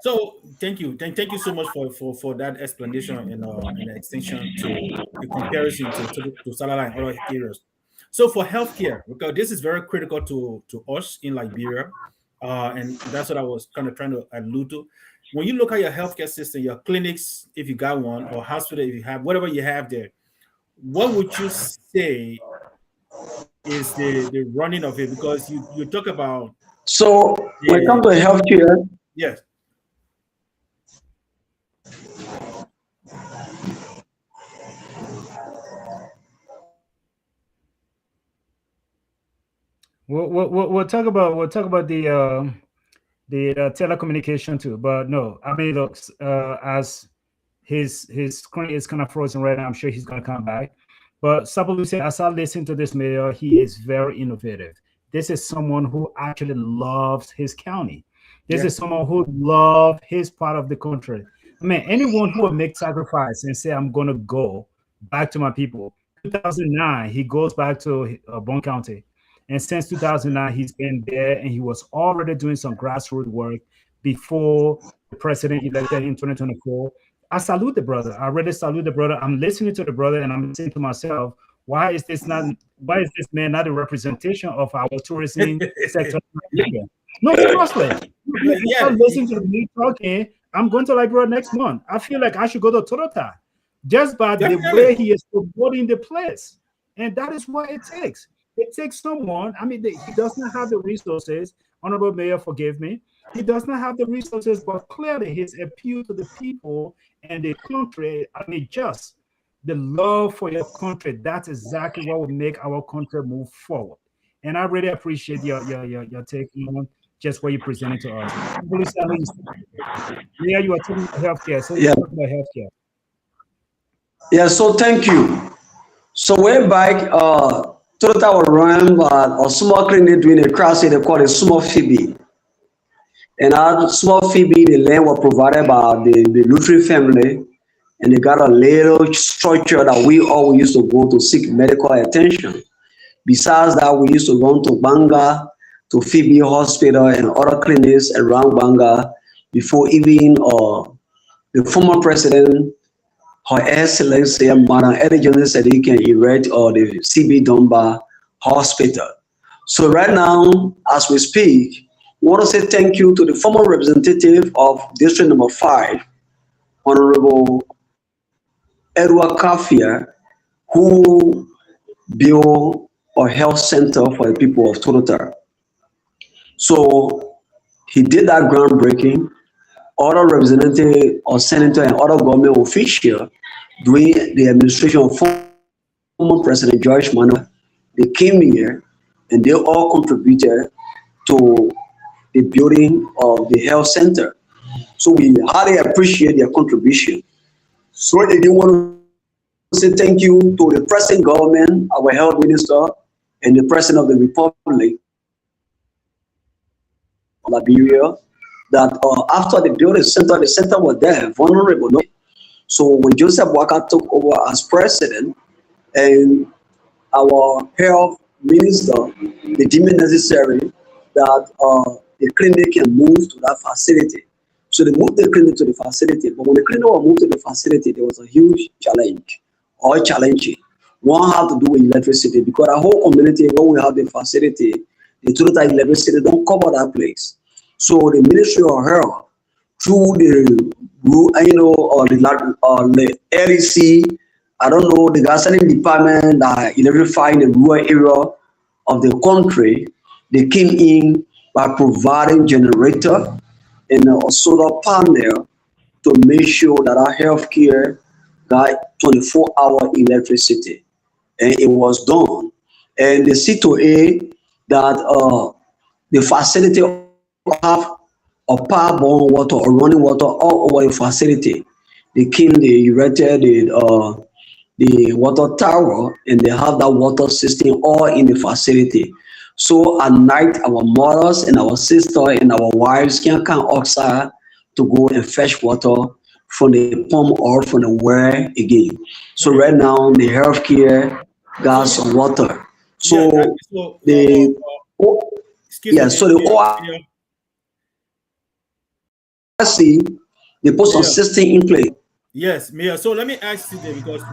So thank you so much for that explanation and extension to the comparison to Sarara and other areas. So for healthcare, because this is very critical to us in Liberia, and that's what I was kind of trying to allude to. When you look at your healthcare system, your clinics, if you got one, or hospital, if you have whatever you have there, what would you say is the running of it? Because you talk about. So when it comes to healthcare, yes. We'll talk about the telecommunication too, but no, I mean, look, as his screen is kind of frozen right now, I'm sure he's gonna come back. But Sabalusi, as I listen to this mayor, he is very innovative. This is someone who actually loves his county. This is someone who loves his part of the country. I mean, anyone who will make sacrifice and say, I'm gonna go back to my people. 2009, he goes back to Bon County. And since 2009, he's been there, and he was already doing some grassroots work before the president elected in 2024. I salute the brother. I really salute the brother. I'm listening to the brother, and I'm saying to myself, Why is this man not a representation of our tourism sector in Nigeria? No, seriously. Yeah. Listen to me talking. I'm going to Liberia next month. I feel like I should go to Totota just by the way he is promoting the place. And that is what it takes. It takes someone, I mean, he does not have the resources. Honorable Mayor, forgive me. He does not have the resources, but clearly his appeal to the people and the country, I mean, just the love for your country, that's exactly what will make our country move forward. And I really appreciate your take on just what you presented to us. Yeah, you are talking about healthcare. So Yeah. talk about healthcare. Yeah, so thank you. So way back, Totota was run by a small clinic doing a crowd they call it small Phoebe. And our small Phoebe, the land was provided by the Lutheran family, and they got a little structure that we all used to go to seek medical attention. Besides that, we used to run to Banga, to Phoebe Hospital and other clinics around Banga before even the former president, Her Excellency Madam Elijah said he can erect the CB Dumba Hospital. So right now, as we speak, we want to say thank you to the former representative of District Number 5, Honorable Edward Kafia, who built a health center for the people of Totota. So he did that groundbreaking. Other representative or senator and other government officials during the administration of former President George Manuel, they came here and they all contributed to the building of the health center. So we highly appreciate their contribution. So I do want to say thank you to the present government, our health minister, and the president of the Republic of Liberia, that after they built the center was there, vulnerable. So when Joseph Waka took over as president, and our health minister, they deemed it necessary that the clinic can move to that facility. So they moved the clinic to the facility. But when the clinic was moved to the facility, there was a huge challenge, or challenging. One had to do with electricity, because our whole community, when we have the facility, the total electricity don't cover that place. So the Ministry of Health, through the LEC, I don't know, the gasoline department that electrifying the rural area of the country, they came in by providing generator and a solar panel to make sure that our healthcare got 24-hour electricity. And it was done. And the C2A that the facility have a power-borne water or running water all over the facility. They came, they erected the water tower, and they have that water system all in the facility. So at night, our mothers and our sisters and our wives can come outside to go and fetch water from the pump or from the well again. So right now, the healthcare got some water. So the they put some system in place. Yes, Mayor. So let me ask you there, because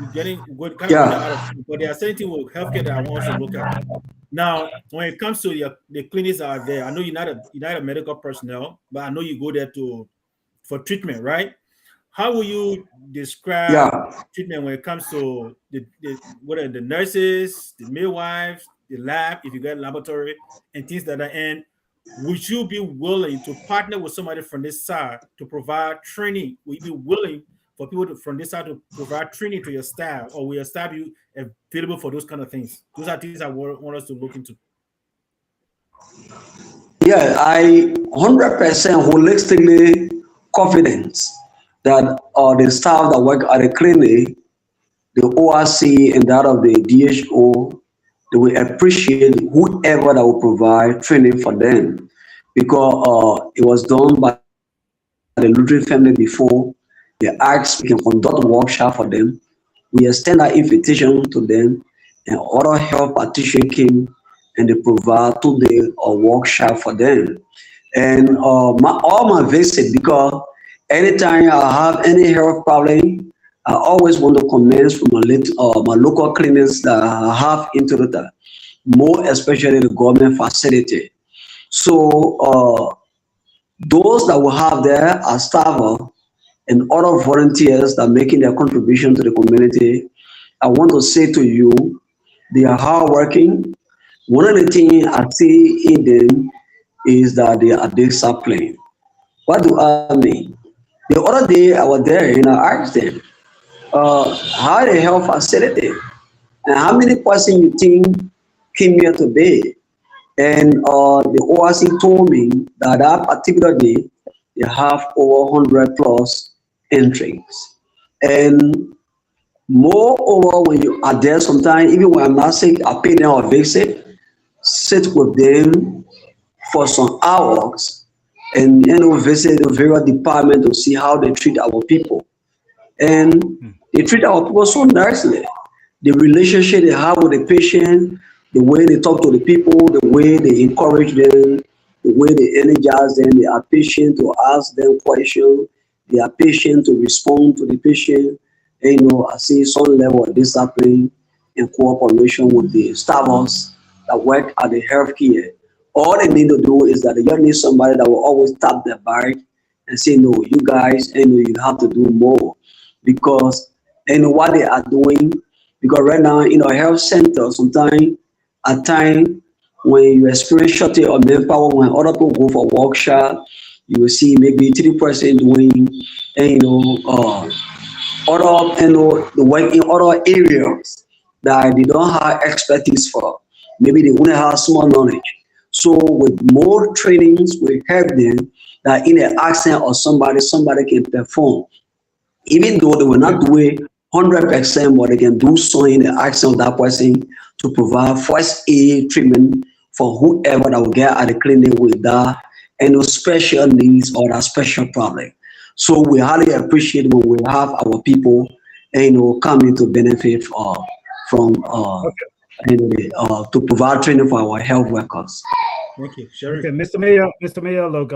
we're coming out of, but there are certain things with healthcare that I want to look at. Now, when it comes to the clinics out there, I know you're not a medical personnel, but I know you go there for treatment, right? How will you describe treatment when it comes to what are the nurses, the midwives, the lab, if you got laboratory and things like that? And would you be willing to partner with somebody from this side to provide training? Would you be willing for people from this side to provide training to your staff, or will your staff be available for those kind of things? Those are things I want us to look into. Yeah, I 100% holistically confident that the staff that work at the clinic, the ORC and that of the DHO, they will appreciate whoever that will provide training for them, because it was done by the Lutheran family before. They asked we can conduct a workshop for them. We extend our invitation to them, and other health practitioners came and they provide 2-day workshop for them. And all my visits, because anytime I have any health problem, I always want to commend from my local clinics that I have in Totota, more especially the government facility. So those that we have there are staff and other volunteers that are making their contribution to the community. I want to say to you, they are hardworking. One of the things I see in them is that they are disciplined. What do I mean? The other day I was there and I asked them, how the health facility and how many person you think came here today? And the ORC told me that that particular day they have over 100 plus entries. And moreover, when you are there, sometimes even when I'm not sick, I pay them a visit, sit with them for some hours, and visit the various departments to see how they treat our people. And they treat our people so nicely. The relationship they have with the patient, the way they talk to the people, the way they encourage them, the way they energize them, they are patient to ask them questions, they are patient to respond to the patient. And, I see some level of discipline and cooperation with the staffs that work at the healthcare. All they need to do is that they just need somebody that will always tap their back and say, no, you guys, you have to do more. Because what they are doing, because right now in our health center, sometimes at times when you experience shortage of manpower, when other people go for workshop, you will see maybe 3% doing, the work in other areas that they don't have expertise for. Maybe they only have small knowledge. So with more trainings, we help them that in the accent of somebody can perform. Even though they will not do it 100%, but they can do so in the accent of that person to provide first aid treatment for whoever that will get at the clinic with that special needs or that special problem. So we highly appreciate when we have our people coming to benefit from to provide training for our health workers. Thank you, Sheriff. Okay, Mr. Mayor, look,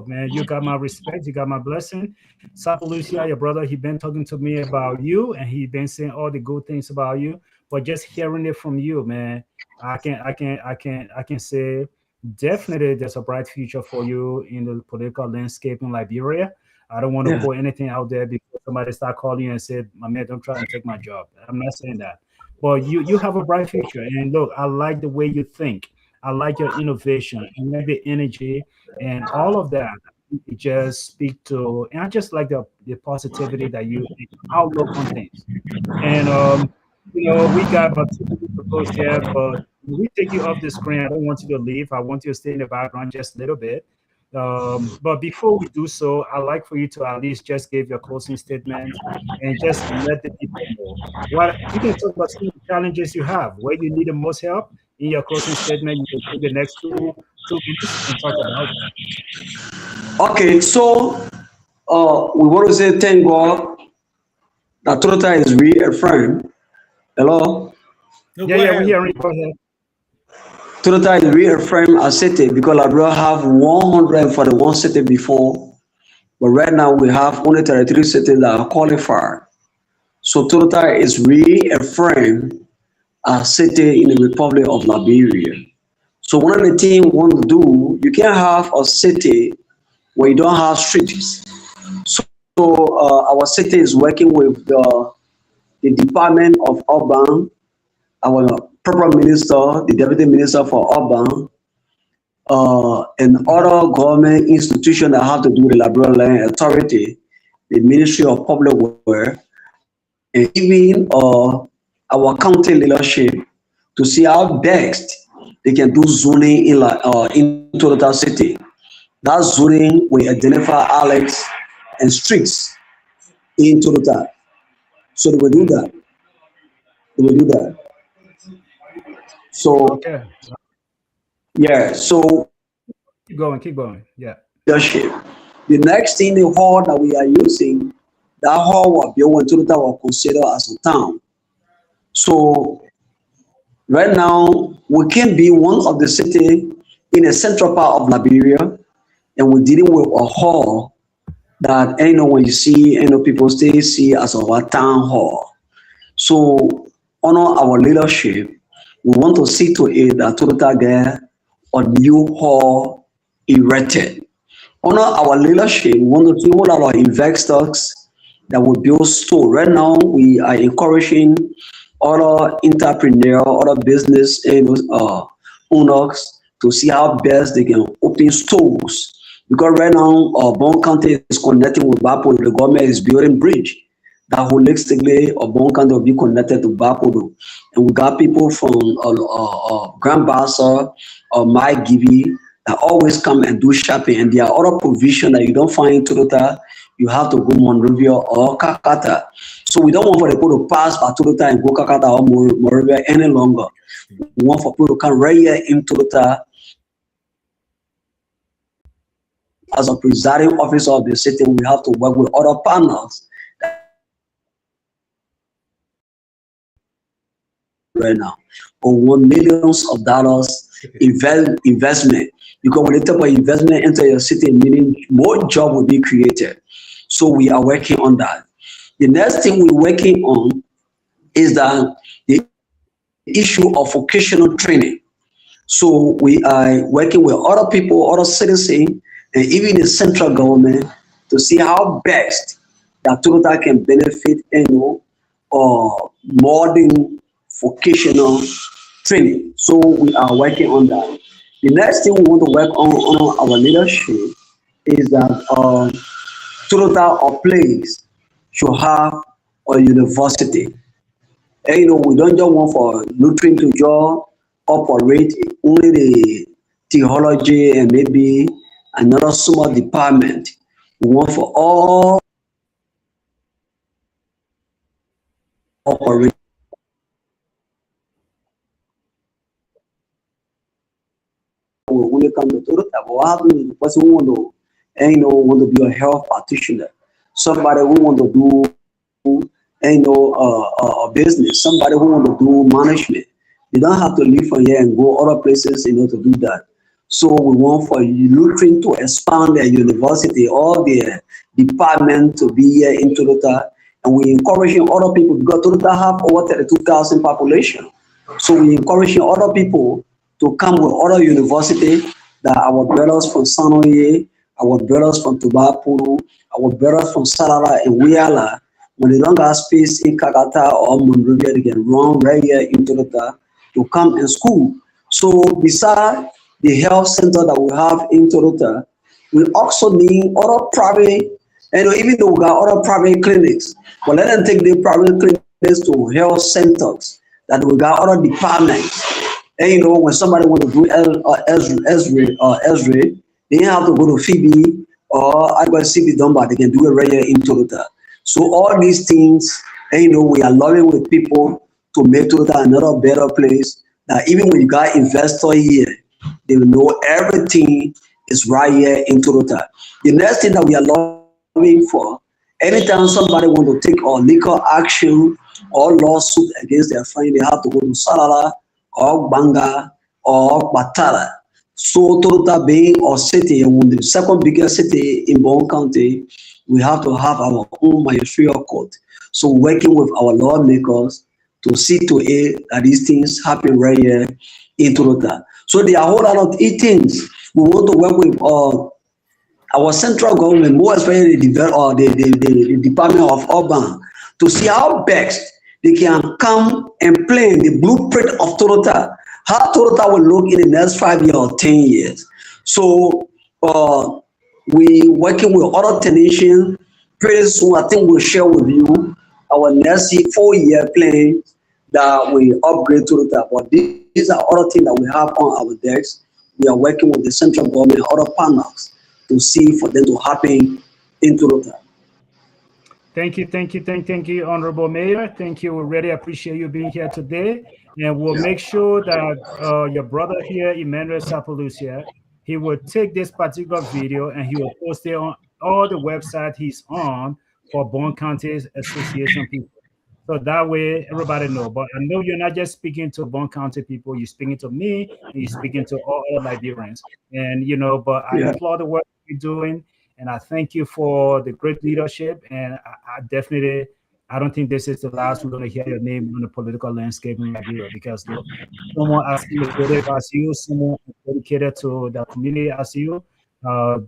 man, you got my respect, you got my blessing. Sapo Lucia, your brother, he been talking to me about you, and he been saying all the good things about you. But just hearing it from you, man, I can say definitely there's a bright future for you in the political landscape in Liberia. I don't want to put anything out there because somebody start calling you and say, my man, don't try to take my job. I'm not saying that. But you have a bright future. And look, I like the way you think. I like your innovation and the energy and all of that. It just speak to, and I just like the positivity that you outlook on things. And we got about 2 minutes to close here, but when we take you off the screen, I don't want you to leave. I want you to stay in the background just a little bit. But before we do so, I'd like for you to at least just give your closing statement and just let the people know what you can talk about some of the challenges you have, where you need the most help. In your closing statement, you can take the next two minutes and talk about that. Okay, so we want to say thank God that Totota is reaffirmed. Hello? No, Yeah, we're hearing. Go ahead. Totota is reaffirmed as city because Liberia have 141 cities before, but right now we have only 33 cities that are qualified. So Totota is reaffirmed a city in the Republic of Liberia. So one of the things we want to do, you can't have a city where you don't have streets. So our city is working with the Department of Urban, our proper minister, the deputy minister for urban, and other government institutions that have to do with the Liberia Land Authority, the Ministry of Public Works, and even our county leadership to see how best they can do zoning in Totota City. That zoning will identify alleys and streets in Totota. So they will do that. So Okay. yeah, so Keep going. Yeah. leadership. The next thing, the hall that we are using, that hall will be when Totota will consider as a town. So right now we can be one of the city in the central part of Liberia, and we're dealing with a hall that when you see people stay see as our town hall. So honor our leadership. We want to see to it that Totota get a new hall erected. Honor our leadership. We want to see all our investors that will build store. Right now, we are encouraging other entrepreneurs, other business owners to see how best they can open stores. Because right now, Bon County is connecting with Bapo. The government is building bridge that holistically Bon County will be connected to Bapo. And we got people from Grand Bassa or My Gibi that always come and do shopping. And there are other provisions that you don't find in Totota. You have to go Monrovia or Kakata. So we don't want for people to pass by Totota and go Kakata or Monrovia any longer. We want for people to come right here in Totota as a presiding officer of the city. We have to work with other partners right now. We want millions of dollars investment, because when they talk about investment into your city, meaning more jobs will be created. So we are working on that. The next thing we're working on is that the issue of vocational training. So we are working with other people, other citizens, and even the central government to see how best that Totota can benefit, modern vocational training. So we are working on that. The next thing we want to work on our leadership is that Totota or place should have a university. And we don't just want for Lutheran to just operate only the theology and maybe another small department. We want for all operate. We only come to Totota, but what happens is the person who want to be a health practitioner, somebody who want to do a business, somebody who want to do management. You don't have to leave from here and go other places to do that. So we want for Lutheran to expand their university, all their department to be here in Totota, and we encouraging other people, because Totota have over 32,000 population. So we encouraging other people to come with other university, that our brothers from Sanoye, our brothers from Tubapuru, our brothers from Sarara and Wiala, when they don't have space in Kakata or Monrovia, they can run right here in Totota to come in school. So beside the health center that we have in Totota, we also need other private, even though we got other private clinics, but let them take the private clinics to health centers, that we got other departments. And when somebody want to do Ezra, they have to go to Phoebe or I got CB Dunbar, they can do it right here in Totota. So all these things, we are loving with people to make Totota another better place, that even when you got investor here, they will know everything is right here in Totota. The next thing that we are loving for, anytime somebody want to take a legal action or lawsuit against their friend, they have to go to Salala or Banga or Batala. So Totota being our city, and the second biggest city in Bon County, we have to have our own magisterial court. So working with our lawmakers to see to it that these things happen right here in Totota. So there are a whole lot of things. We want to work with our central government, more especially the Department of Urban, to see how best they can come and plan the blueprint of Totota, how Totota will look in the next 5 years or 10 years. So we working with other technicians. Pretty soon, I think we'll share with you our next 4-year plan that we upgrade Totota. But these are other things that we have on our decks. We are working with the central government, other partners, to see for them to happen in Totota. Thank you, Honorable Mayor. Thank you. We really appreciate you being here today. And we'll make sure that your brother here, Emmanuel Sapalucia, he will take this particular video and he will post it on all the websites he's on for Bon County Association people. So that way everybody know. But I know you're not just speaking to Bon County people, you're speaking to me, and you're speaking to all other Liberians. And but I applaud the work you're doing. And I thank you for the great leadership. And I don't think this is the last we're going to hear your name on the political landscape in Liberia, because someone as innovative as you, someone dedicated to the community as you,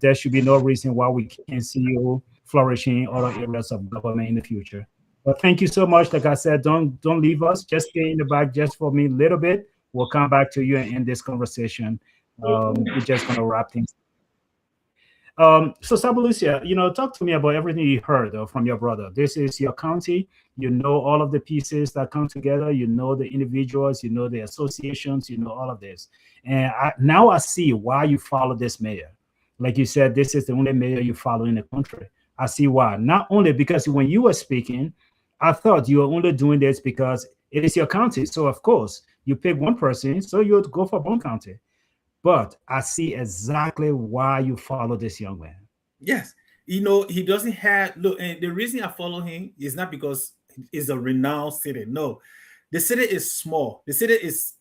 there should be no reason why we can't see you flourishing in other areas of government in the future. But thank you so much. Like I said, don't leave us. Just stay in the back just for me a little bit. We'll come back to you and end this conversation. We're just going to wrap things. So Sabalucia, talk to me about everything you heard from your brother. This is your county. You know all of the pieces that come together. You know the individuals. You know the associations. You know all of this. And now I see why you follow this mayor. Like you said, this is the only mayor you follow in the country. I see why. Not only because when you were speaking, I thought you were only doing this because it is your county. So of course you pick one person, so you would go for one county. But I see exactly why you follow this young man. Yes. He doesn't have, look, and the reason I follow him is not because it's a renowned city. No, the city is small. The city is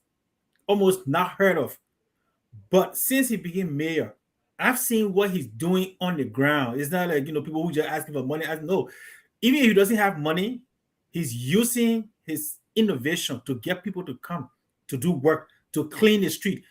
almost not heard of. But since he became mayor, I've seen what he's doing on the ground. It's not like, people who just asking for money. No, even if he doesn't have money, he's using his innovation to get people to come to do work, to clean the street.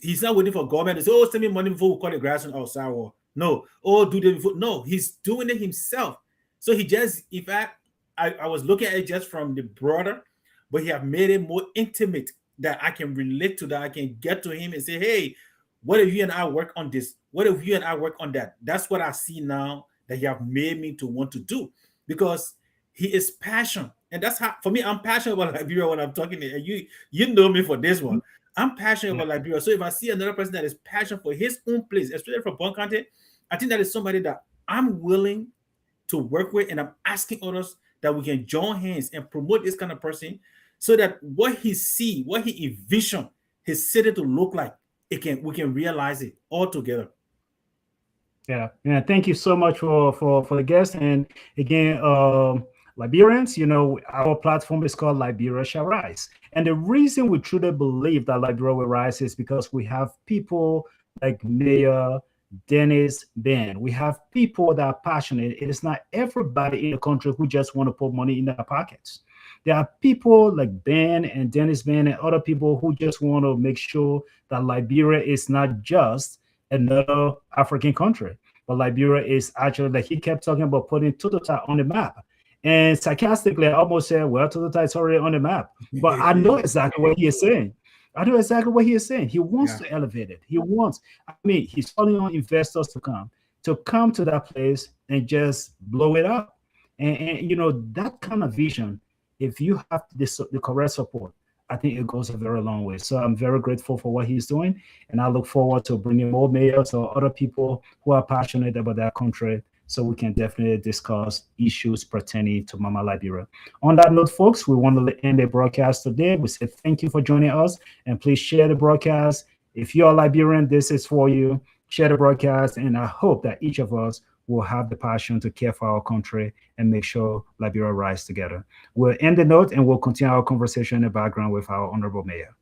He's not waiting for government to say, oh, send me money before we cut the grass on our sidewalk. No, do this before. No, he's doing it himself. So he just, in fact, I was looking at it just from the broader, but he have made it more intimate that I can relate to, that I can get to him and say, hey, what if you and I work on this? What if you and I work on that? That's what I see now that you have made me to want to do, because he is passionate. And that's how, for me, I'm passionate about Liberia when I'm talking to you. You know me for this one. I'm passionate about Liberia. So if I see another person that is passionate for his own place, especially from Bon County, I think that is somebody that I'm willing to work with, and I'm asking others that we can join hands and promote this kind of person, so that what he see, what he envision his city to look like, we can realize it all together. Yeah. Thank you so much for the guest. And again, Liberians, our platform is called Liberia Shall Rise. And the reason we truly believe that Liberia will rise is because we have people like Mayor Dennis Ben. We have people that are passionate. It is not everybody in the country who just want to put money in their pockets. There are people like Ben and Dennis Ben and other people who just want to make sure that Liberia is not just another African country, but Liberia is actually, like he kept talking about, putting Totota on the map. And sarcastically, I almost said, well, Totota is already on the map. But I know exactly what he is saying. He wants to elevate it. He's calling on investors to come to that place and just blow it up. And that kind of vision, if you have the correct support, I think it goes a very long way. So I'm very grateful for what he's doing. And I look forward to bringing more mayors or other people who are passionate about their country, so we can definitely discuss issues pertaining to Mama Liberia. On that note, folks, we want to end the broadcast today. We say thank you for joining us, and please share the broadcast. If you're a Liberian, this is for you. Share the broadcast, and I hope that each of us will have the passion to care for our country and make sure Liberia rise together. We'll end the note, and we'll continue our conversation in the background with our Honorable Mayor.